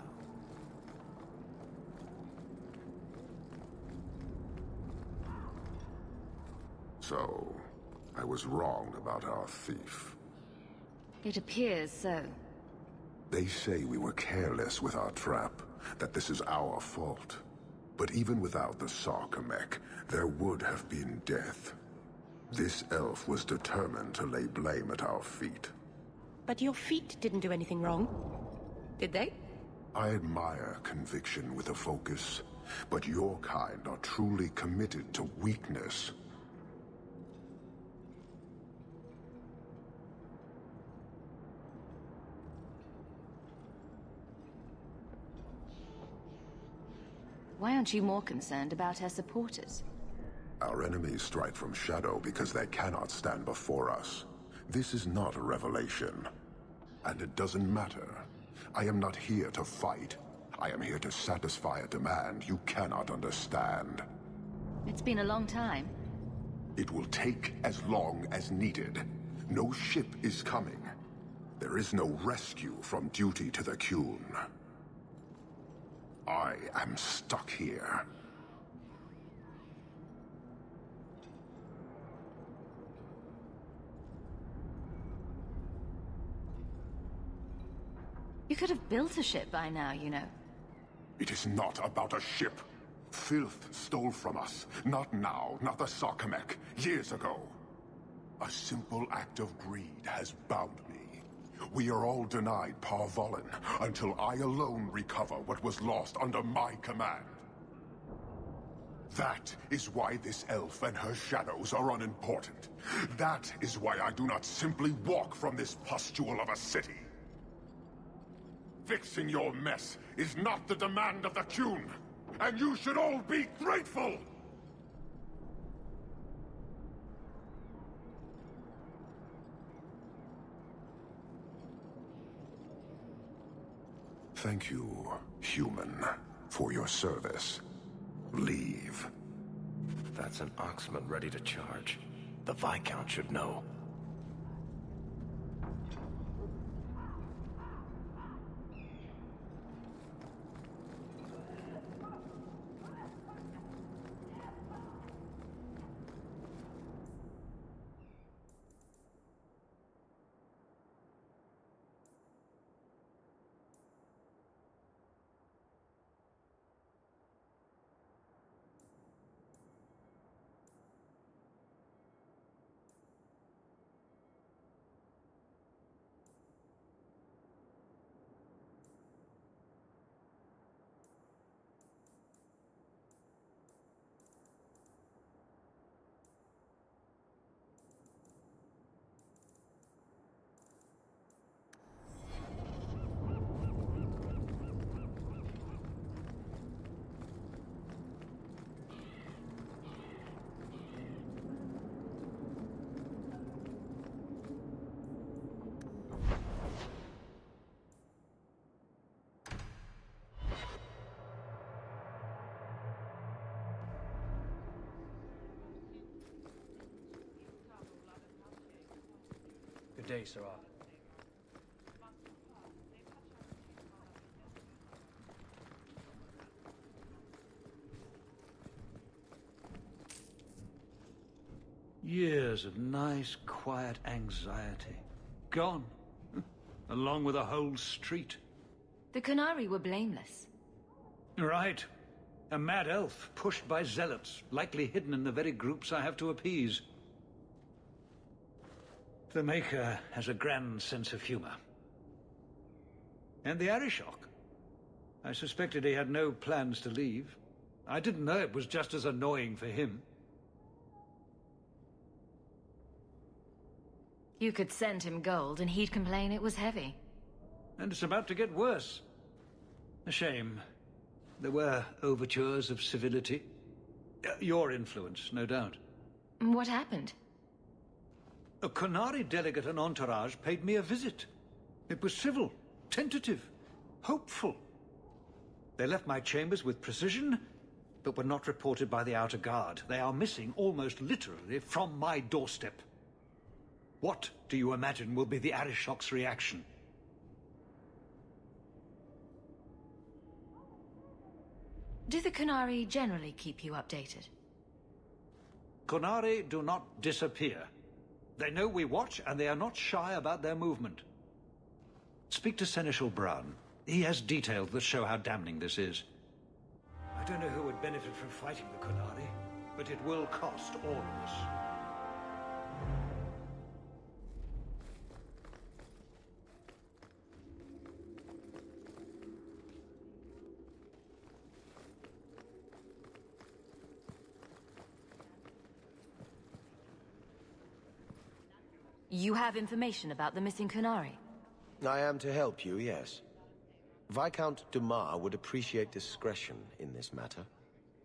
So, I was wrong about our thief. It appears so. They say we were careless with our trap, that this is our fault. But even without the Sarkamek, there would have been death. This elf was determined to lay blame at our feet. But your feet didn't do anything wrong, did they? I admire conviction with a focus, but your kind are truly committed to weakness. Why aren't you more concerned about her supporters? Our enemies strike from shadow because they cannot stand before us. This is not a revelation. And it doesn't matter. I am not here to fight. I am here to satisfy a demand you cannot understand. It's been a long time. It will take as long as needed. No ship is coming. There is no rescue from duty to the Qun. I am stuck here. You could have built a ship by now, you know. It is not about a ship. Filth stole from us. Not now, not the Sarkamek. Years ago. A simple act of greed has bound me. We are all denied Parvolin until I alone recover what was lost under my command. That is why this elf and her shadows are unimportant. That is why I do not simply walk from this pustule of a city. Fixing your mess is not the demand of the Qun, and you should all be grateful! Thank you, human, for your service. Leave. That's an Oxman ready to charge. The Viscount should know. Good day, Sir Arthur. Years of nice, quiet anxiety. Gone. Along with a whole street. The Qunari were blameless. Right. A mad elf pushed by zealots, likely hidden in the very groups I have to appease. The Maker has a grand sense of humor. And the Arishok. I suspected he had no plans to leave. I didn't know it was just as annoying for him. You could send him gold and he'd complain it was heavy. And it's about to get worse. A shame. There were overtures of civility. Your influence, no doubt. What happened? A Qunari delegate and entourage paid me a visit. It was civil, tentative, hopeful. They left my chambers with precision, but were not reported by the outer guard. They are missing almost literally from my doorstep. What do you imagine will be the Arishok's reaction? Do the Qunari generally keep you updated? Qunari do not disappear. They know we watch, and they are not shy about their movement. Speak to Seneschal Brown. He has details that show how damning this is. I don't know who would benefit from fighting the Qunari, but it will cost all of us. You have information about the missing Qunari? I am to help you, yes. Viscount Dumas would appreciate discretion in this matter.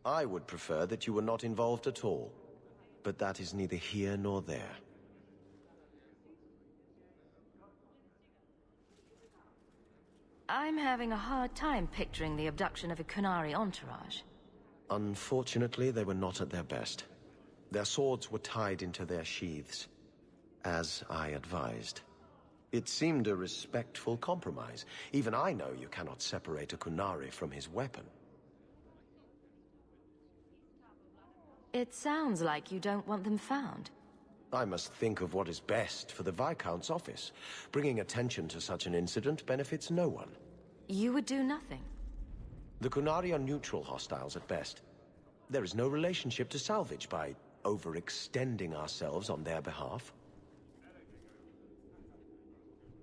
I would prefer that you were not involved at all. But that is neither here nor there. I'm having a hard time picturing the abduction of a Qunari entourage. Unfortunately, they were not at their best. Their swords were tied into their sheaths, as I advised. It seemed a respectful compromise. Even I know you cannot separate a Qunari from his weapon. It sounds like you don't want them found. I must think of what is best for the Viscount's office. Bringing attention to such an incident benefits no one. You would do nothing? The Qunari are neutral hostiles at best. There is no relationship to salvage by overextending ourselves on their behalf.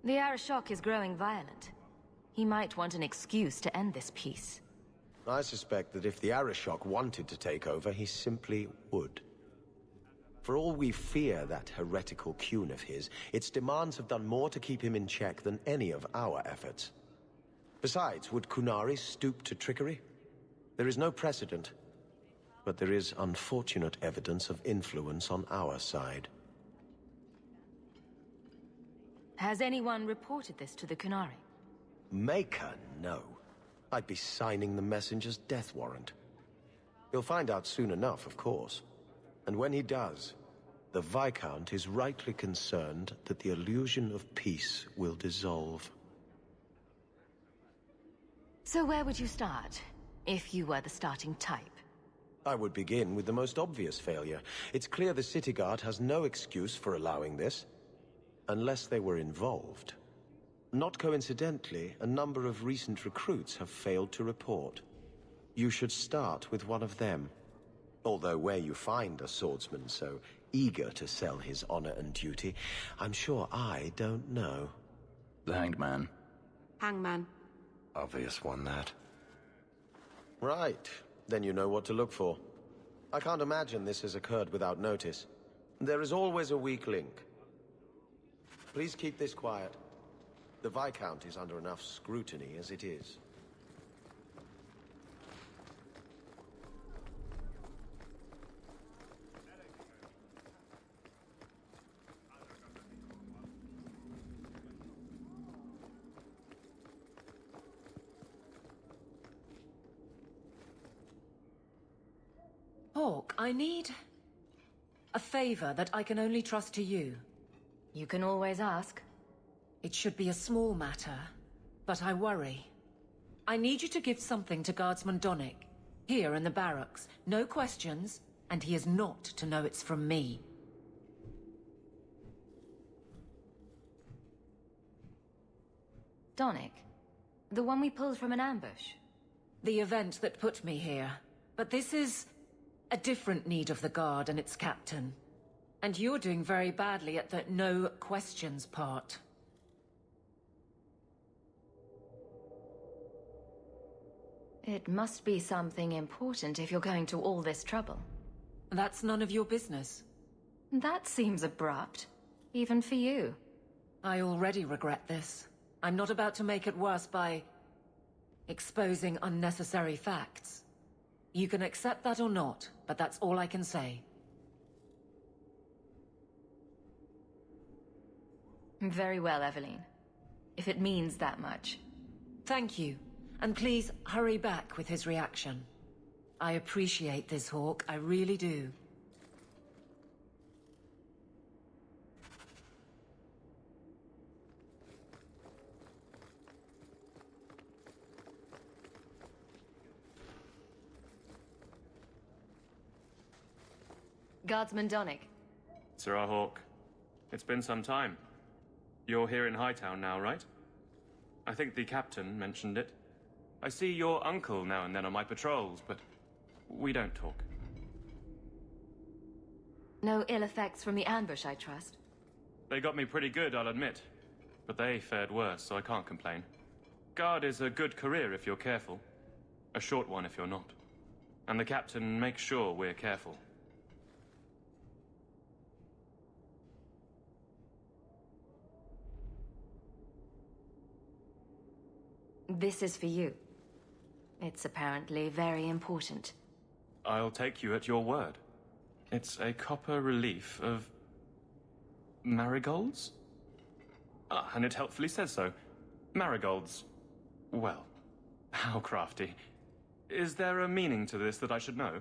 The Arashok is growing violent. He might want an excuse to end this peace. I suspect that if the Arashok wanted to take over, he simply would. For all we fear that heretical Qun of his, its demands have done more to keep him in check than any of our efforts. Besides, would Qunari stoop to trickery? There is no precedent, but there is unfortunate evidence of influence on our side. Has anyone reported this to the Qunari? Maker, no. I'd be signing the messenger's death warrant. He'll find out soon enough, of course. And when he does, the Viscount is rightly concerned that the illusion of peace will dissolve. So where would you start, if you were the starting type? I would begin with the most obvious failure. It's clear the City Guard has no excuse for allowing this, unless they were involved. Not coincidentally, a number of recent recruits have failed to report. You should start with one of them. Although where you find a swordsman so eager to sell his honor and duty, I'm sure I don't know. The Hanged Man. Hangman. Obvious one, that. Right. Then you know what to look for. I can't imagine this has occurred without notice. There is always a weak link. Please keep this quiet. The Viscount is under enough scrutiny as it is. Hawke, I need a favor that I can only trust to you. You can always ask. It should be a small matter, but I worry. I need you to give something to Guardsman Donnic, here in the barracks. No questions, and he is not to know it's from me. Donnic? The one we pulled from an ambush? The event that put me here. But this is a different need of the Guard and its captain. And you're doing very badly at the no questions part. It must be something important if you're going to all this trouble. That's none of your business. That seems abrupt, even for you. I already regret this. I'm not about to make it worse by exposing unnecessary facts. You can accept that or not, but that's all I can say. Very well, Evelyn. If it means that much. Thank you. And please, hurry back with his reaction. I appreciate this, Hawke. I really do. Guardsman Donnic. Sirrah Hawke. It's been some time. You're here in Hightown now, right? I think the captain mentioned it. I see your uncle now and then on my patrols, but we don't talk. No ill effects from the ambush, I trust? They got me pretty good, I'll admit. But they fared worse, so I can't complain. Guard is a good career if you're careful. A short one if you're not. And the captain makes sure we're careful. This is for you. It's apparently very important. I'll take you at your word. It's a copper relief of marigolds? Ah, and it helpfully says so. Marigolds. Well, how crafty. Is there a meaning to this that I should know?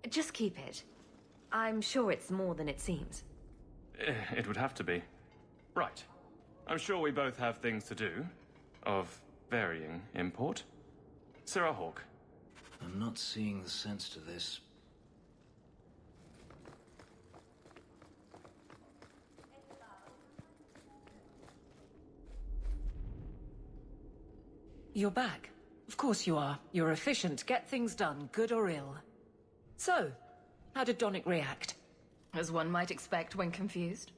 Just keep it. I'm sure it's more than it seems. It would have to be. Right. I'm sure we both have things to do, of varying import. Sirrah Hawke. I'm not seeing the sense to this. You're back. Of course you are. You're efficient, get things done, good or ill. So, how did Donick react? As one might expect when confused.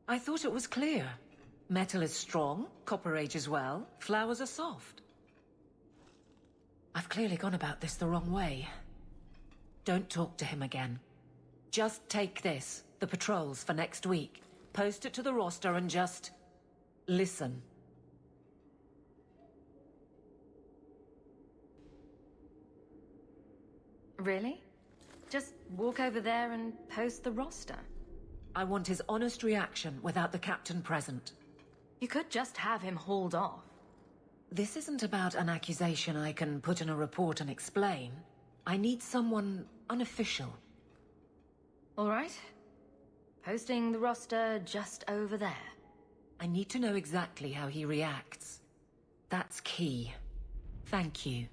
I thought it was clear. Metal is strong, copper ages well, flowers are soft. I've clearly gone about this the wrong way. Don't talk to him again. Just take this, the patrols for next week. Post it to the roster and just... listen. Really? Just walk over there and post the roster? I want his honest reaction without the captain present. You could just have him hauled off. This isn't about an accusation I can put in a report and explain. I need someone unofficial. All right. Posting the roster just over there. I need to know exactly how he reacts. That's key. Thank you.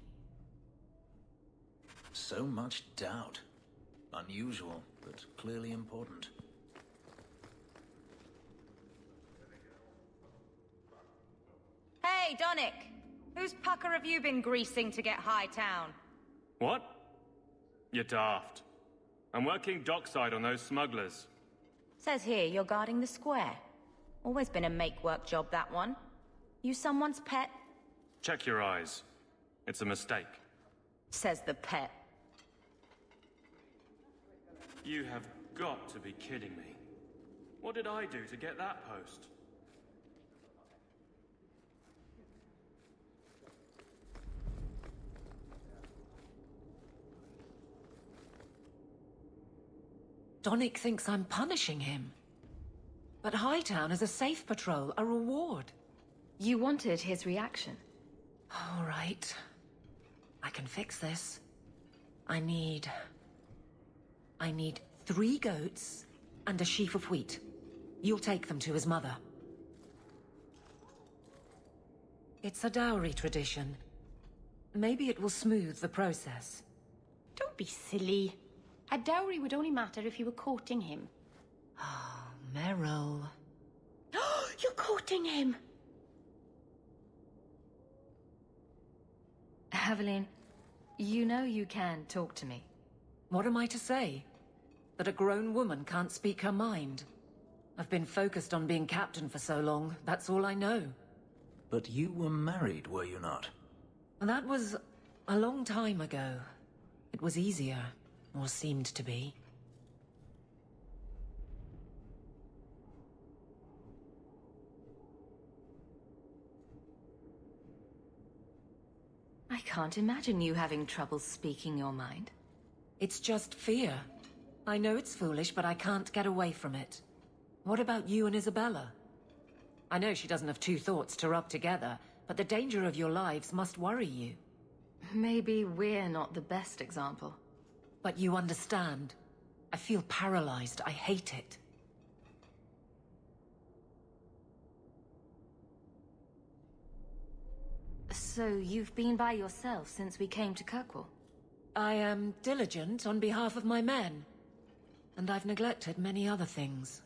So much doubt. Unusual, but clearly important. Hey, Donick! Whose pucker have you been greasing to get Hightown? What? You're daft. I'm working dockside on those smugglers. Says here you're guarding the square. Always been a make-work job, that one. You someone's pet? Check your eyes. It's a mistake. Says the pet. You have got to be kidding me. What did I do to get that post? Donick thinks I'm punishing him. But Hightown is a safe patrol, a reward. You wanted his reaction. All right. I can fix this. I need 3 goats and a sheaf of wheat. You'll take them to his mother. It's a dowry tradition. Maybe it will smooth the process. Don't be silly. A dowry would only matter if you were courting him. Oh, Meryl. You're courting him! Aveline, you know you can talk to me. What am I to say? That a grown woman can't speak her mind? I've been focused on being captain for so long, that's all I know. But you were married, were you not? That was a long time ago. It was easier, or seemed to be. I can't imagine you having trouble speaking your mind. It's just fear. I know it's foolish, but I can't get away from it. What about you and Isabella? I know she doesn't have 2 thoughts to rub together, but the danger of your lives must worry you. Maybe we're not the best example. But you understand. I feel paralyzed. I hate it. So you've been by yourself since we came to Kirkwall? I am diligent on behalf of my men. And I've neglected many other things.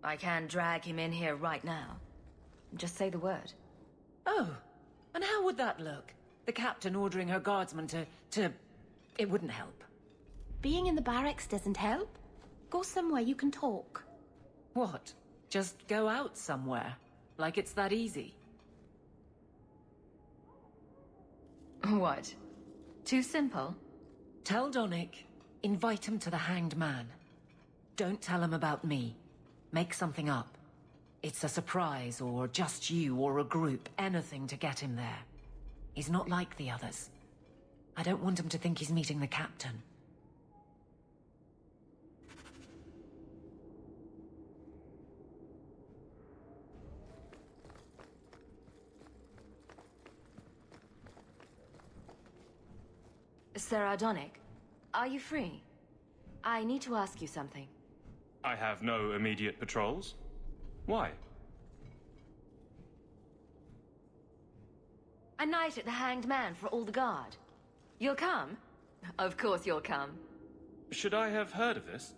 I can drag him in here right now. Just say the word. Oh, and how would that look? The captain ordering her guardsmen to... It wouldn't help. Being in the barracks doesn't help. Go somewhere you can talk. What? Just go out somewhere? Like it's that easy? What? Too simple? Tell Donick, invite him to the Hanged Man. Don't tell him about me. Make something up. It's a surprise, or just you, or a group, anything to get him there. He's not like the others. I don't want him to think he's meeting the captain. Sir Donick, are you free? I need to ask you something. I have no immediate patrols. Why? A night at the Hanged Man for all the guard. You'll come? Of course you'll come. Should I have heard of this?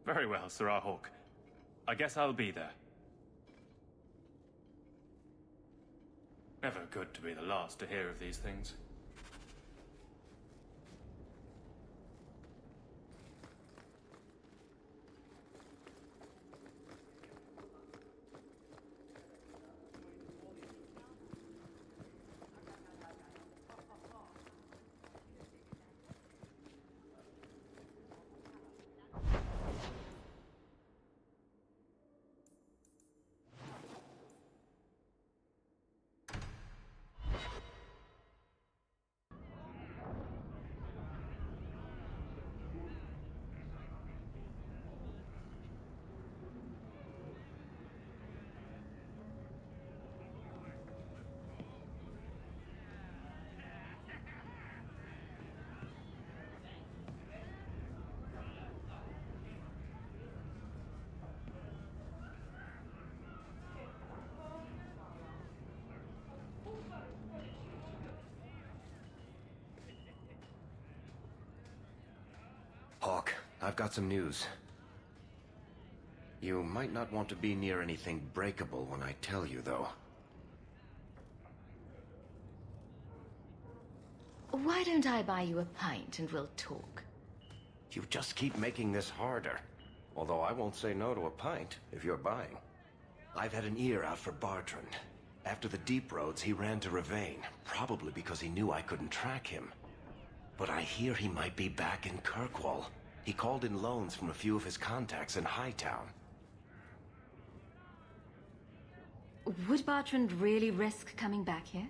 Very well, Sirrah Hawk. I guess I'll be there. Never good to be the last to hear of these things. Hawk, I've got some news. You might not want to be near anything breakable when I tell you, though. Why don't I buy you a pint and we'll talk? You just keep making this harder. Although I won't say no to a pint, if you're buying. I've had an ear out for Bartrand. After the Deep Roads, he ran to Rivain, probably because he knew I couldn't track him. But I hear he might be back in Kirkwall. He called in loans from a few of his contacts in Hightown. Would Bartrand really risk coming back here?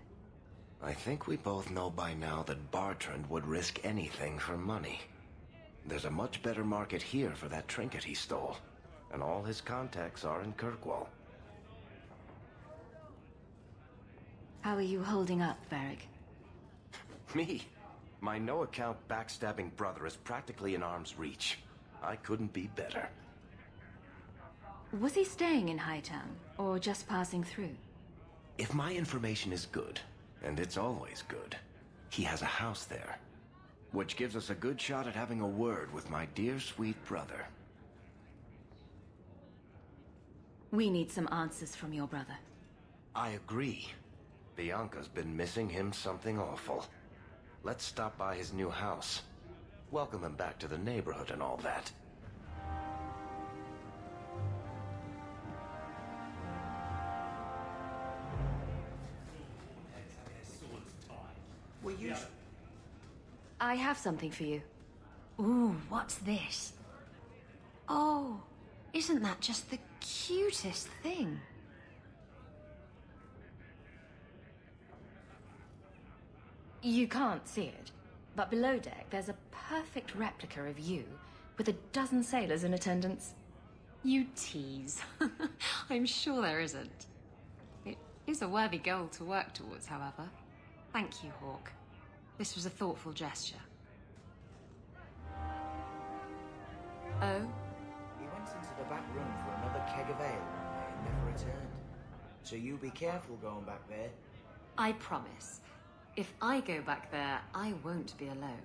I think we both know by now that Bartrand would risk anything for money. There's a much better market here for that trinket he stole. And all his contacts are in Kirkwall. How are you holding up, Varric? Me? My no-account backstabbing brother is practically in arm's reach. I couldn't be better. Was he staying in Hightown, or just passing through? If my information is good, and it's always good, he has a house there. Which gives us a good shot at having a word with my dear sweet brother. We need some answers from your brother. I agree. Bianca's been missing him something awful. Let's stop by his new house. Welcome him back to the neighborhood and all that. I have something for you. Ooh, what's this? Oh, isn't that just the cutest thing? You can't see it, but below deck there's a perfect replica of you, with a dozen sailors in attendance. You tease. I'm sure there isn't. It is a worthy goal to work towards, however. Thank you, Hawk. This was a thoughtful gesture. Oh? He went into the back room for another keg of ale one night and never returned. So you be careful going back there. I promise. If I go back there, I won't be alone.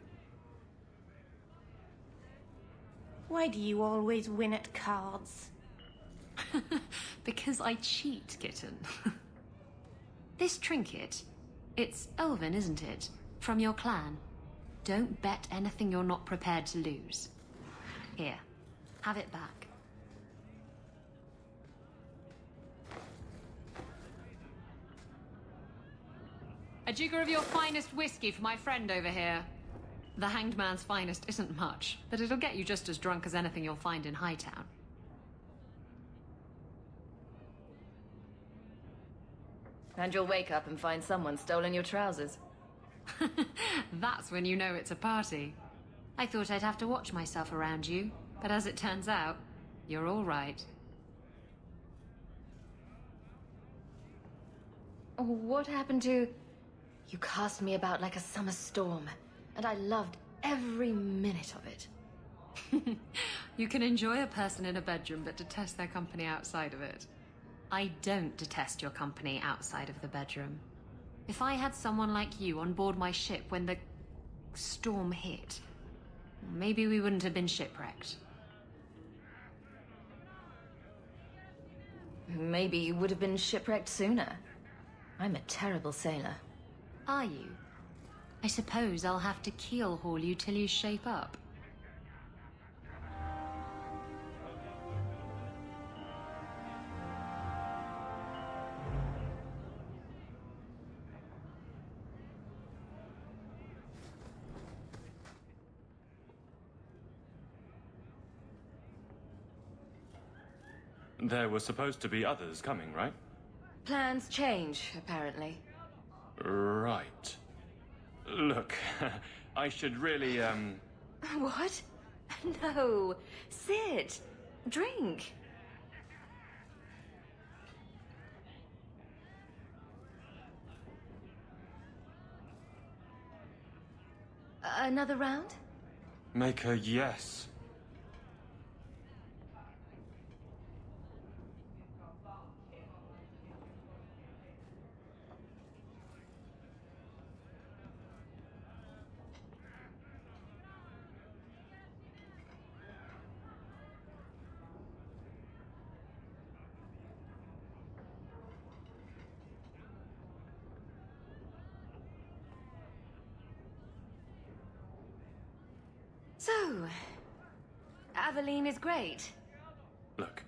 Why do you always win at cards? Because I cheat, kitten. This trinket, it's Elven, isn't it? From your clan. Don't bet anything you're not prepared to lose. Here, have it back. A jigger of your finest whiskey for my friend over here. The Hanged Man's finest isn't much, but it'll get you just as drunk as anything you'll find in Hightown. And you'll wake up and find someone stolen your trousers. That's when you know it's a party. I thought I'd have to watch myself around you, but as it turns out, you're all right. What happened to... You cast me about like a summer storm, and I loved every minute of it. You can enjoy a person in a bedroom but detest their company outside of it. I don't detest your company outside of the bedroom. If I had someone like you on board my ship when the... storm hit, maybe we wouldn't have been shipwrecked. Maybe you would have been shipwrecked sooner. I'm a terrible sailor. Are you? I suppose I'll have to keel haul you till you shape up. There were supposed to be others coming, right? Plans change, apparently. Right. Look, I should really, What? No. Sit. Drink. Another round? Maker, yes. So, Aveline is great. Look,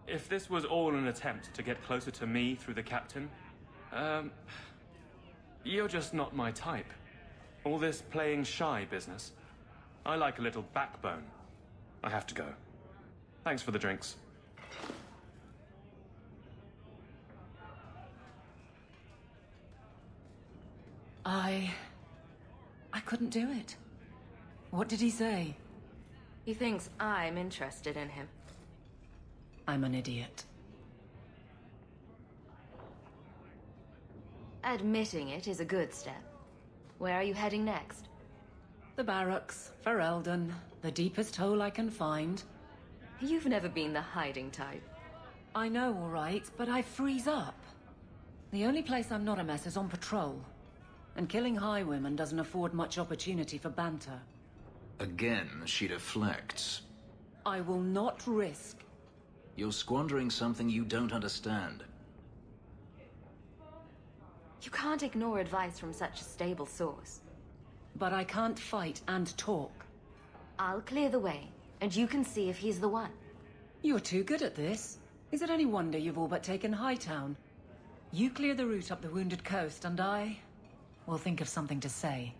if this was all an attempt to get closer to me through the captain, you're just not my type. All this playing shy business. I like a little backbone. I have to go. Thanks for the drinks. I couldn't do it. What did he say? He thinks I'm interested in him. I'm an idiot. Admitting it is a good step. Where are you heading next? The barracks, Ferelden, the deepest hole I can find. You've never been the hiding type. I know, all right, but I freeze up. The only place I'm not a mess is on patrol. And killing highwaymen doesn't afford much opportunity for banter. Again, she deflects. I will not risk. You're squandering something you don't understand. You can't ignore advice from such a stable source. But I can't fight and talk. I'll clear the way, and you can see if he's the one. You're too good at this. Is it any wonder you've all but taken Hightown? You clear the route up the Wounded Coast, and I will think of something to say.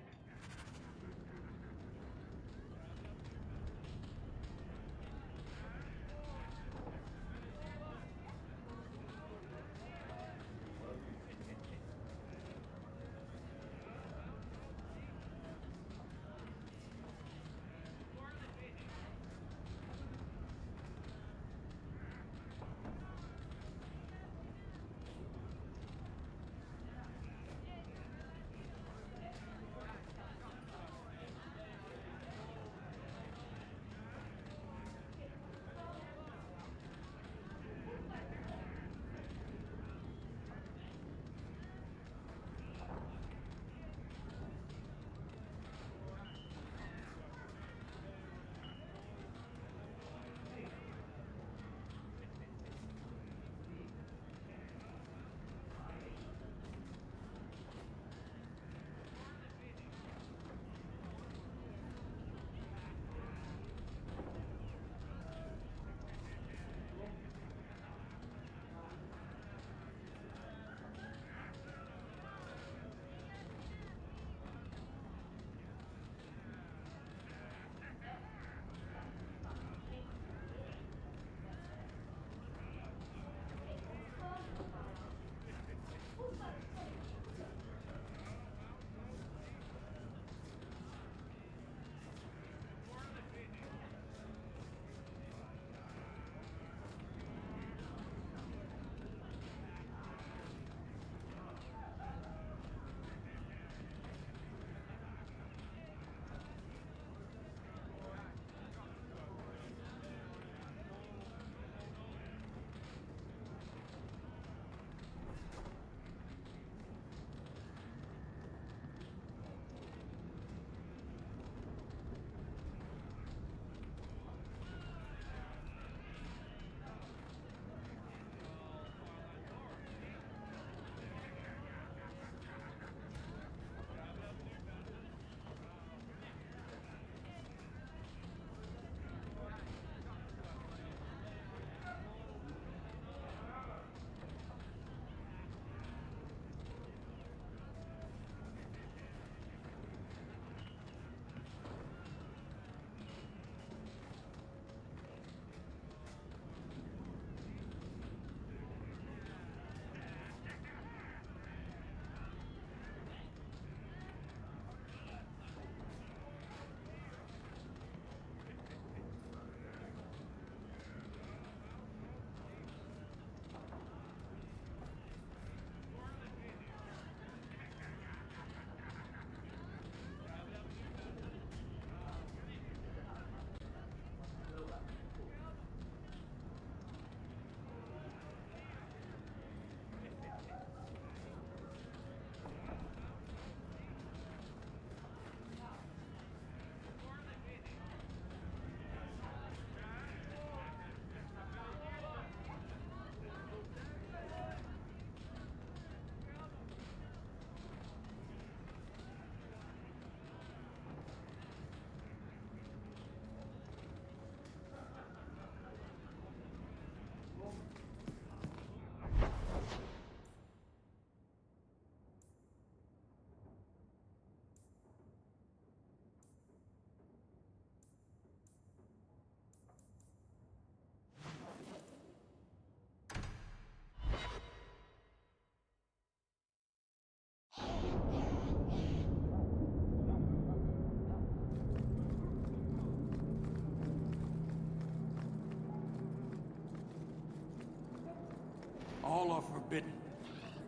all are forbidden,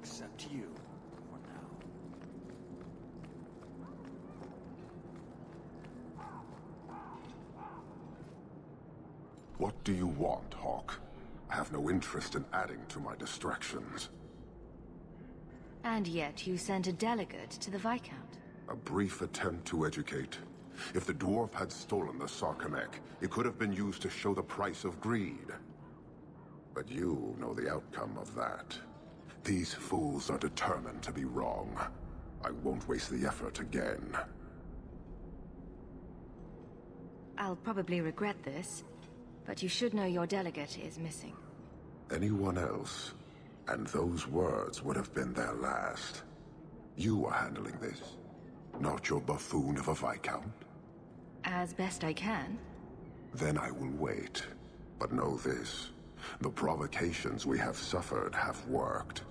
except you, for now. What do you want, Hawk? I have no interest in adding to my distractions. And yet you sent a delegate to the Viscount. A brief attempt to educate. If the dwarf had stolen the Sarkanek, it could have been used to show the price of greed. But you know the outcome of that. These fools are determined to be wrong. I won't waste the effort again. I'll probably regret this, but you should know your delegate is missing. Anyone else, and those words would have been their last. You are handling this, not your buffoon of a Viscount. As best I can. Then I will wait. But know this. The provocations we have suffered have worked.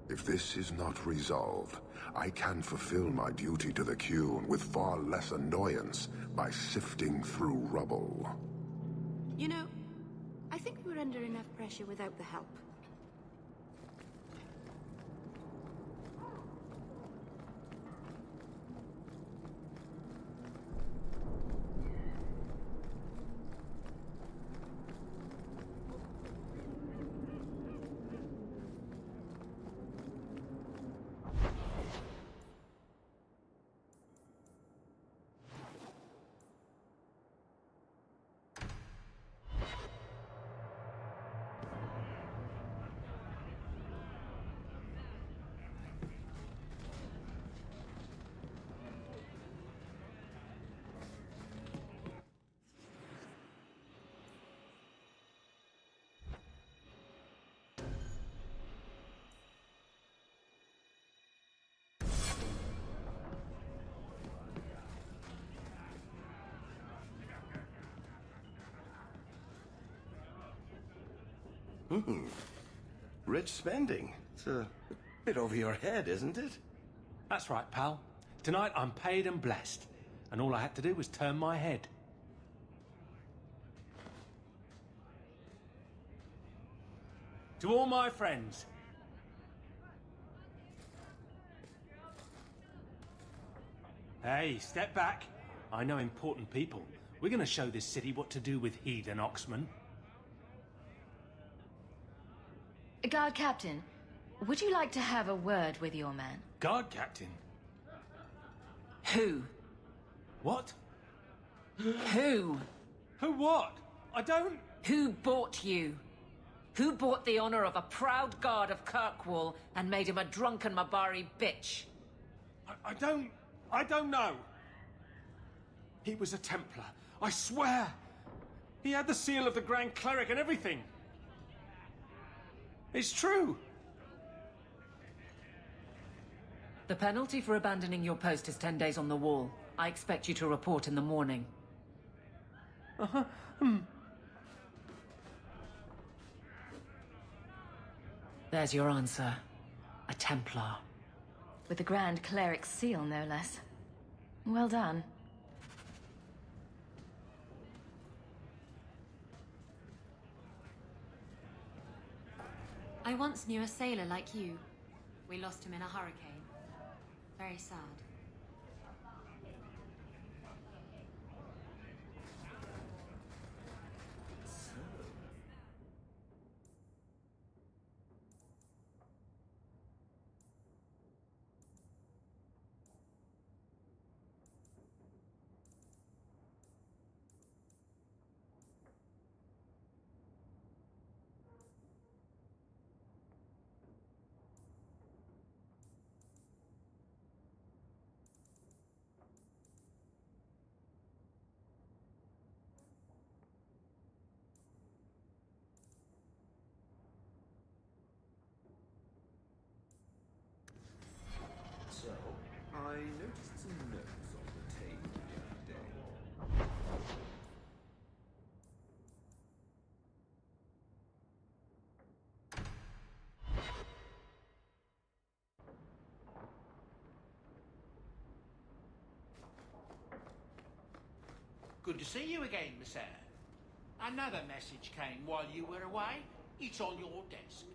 If this is not resolved, I can fulfill my duty to the Qun with far less annoyance by sifting through rubble. You know, I think we're under enough pressure without the help. Rich spending. It's a bit over your head, isn't it? That's right, pal. Tonight I'm paid and blessed, and all I had to do was turn my head. To all my friends. Hey, step back. I know important people. We're gonna show this city what to do with heathen Oxman. Guard Captain, would you like to have a word with your man? Guard Captain? Who? What? Who? Who what? I don't... Who bought you? Who bought the honor of a proud guard of Kirkwall and made him a drunken Mabari bitch? I don't know. He was a Templar, I swear. He had the seal of the Grand Cleric and everything. It's true. The penalty for abandoning your post is 10 days on the wall. I expect you to report in the morning. There's your answer. A Templar. With the Grand Cleric's seal, no less. Well done. I once knew a sailor like you. We lost him in a hurricane. Very sad. So, I noticed some notes on the table the other day. Good to see you again, Miss Anne. Another message came while you were away. It's on your desk.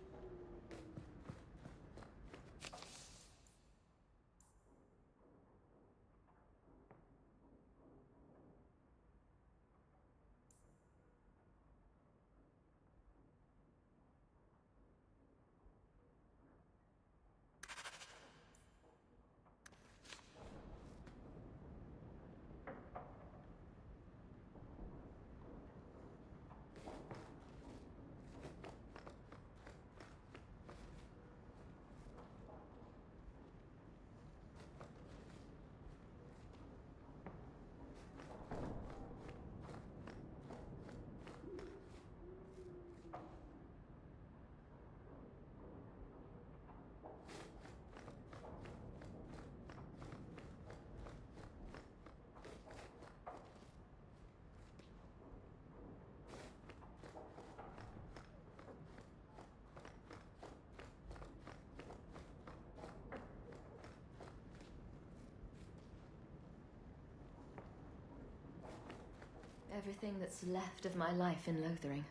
everything that's left of my life in Lothering.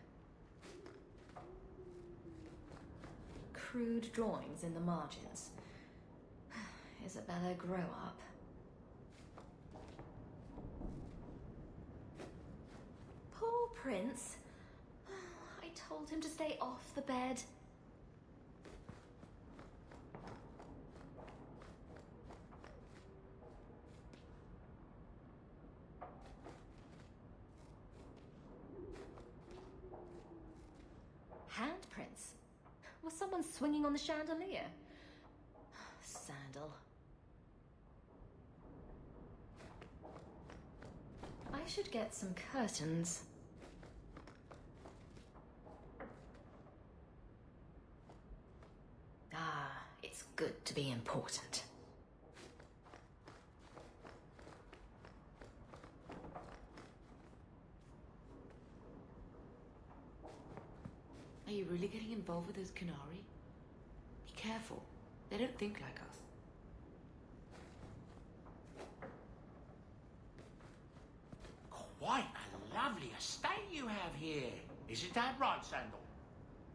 Crude drawings in the margins. Isabella, grow up. Poor Prince. I told him to stay off the bed. Handprints? Was someone swinging on the chandelier? Sandal. I should get some curtains. Ah, it's good to be important. Are you really getting involved with those Qunari? Be careful. They don't think like us. Quite a lovely estate you have here. Isn't that right, Sandal?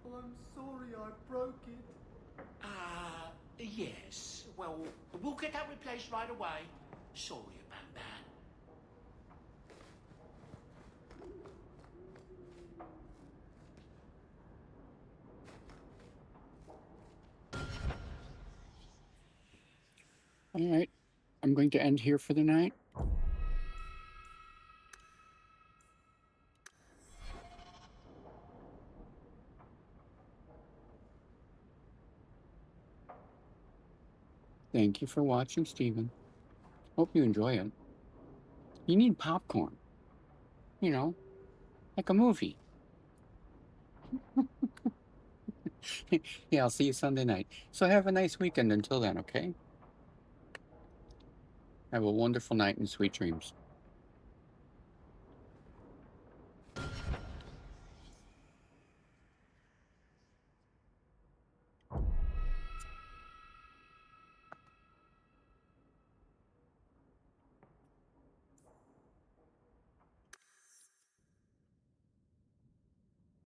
Oh, I'm sorry I broke it. Yes. Well, we'll get that replaced right away. Sorry about that. All right, I'm going to end here for the night. Thank you for watching, Stephen. Hope you enjoy it. You need popcorn. You know, like a movie. Yeah, I'll see you Sunday night. So have a nice weekend until then, okay? Have a wonderful night and sweet dreams.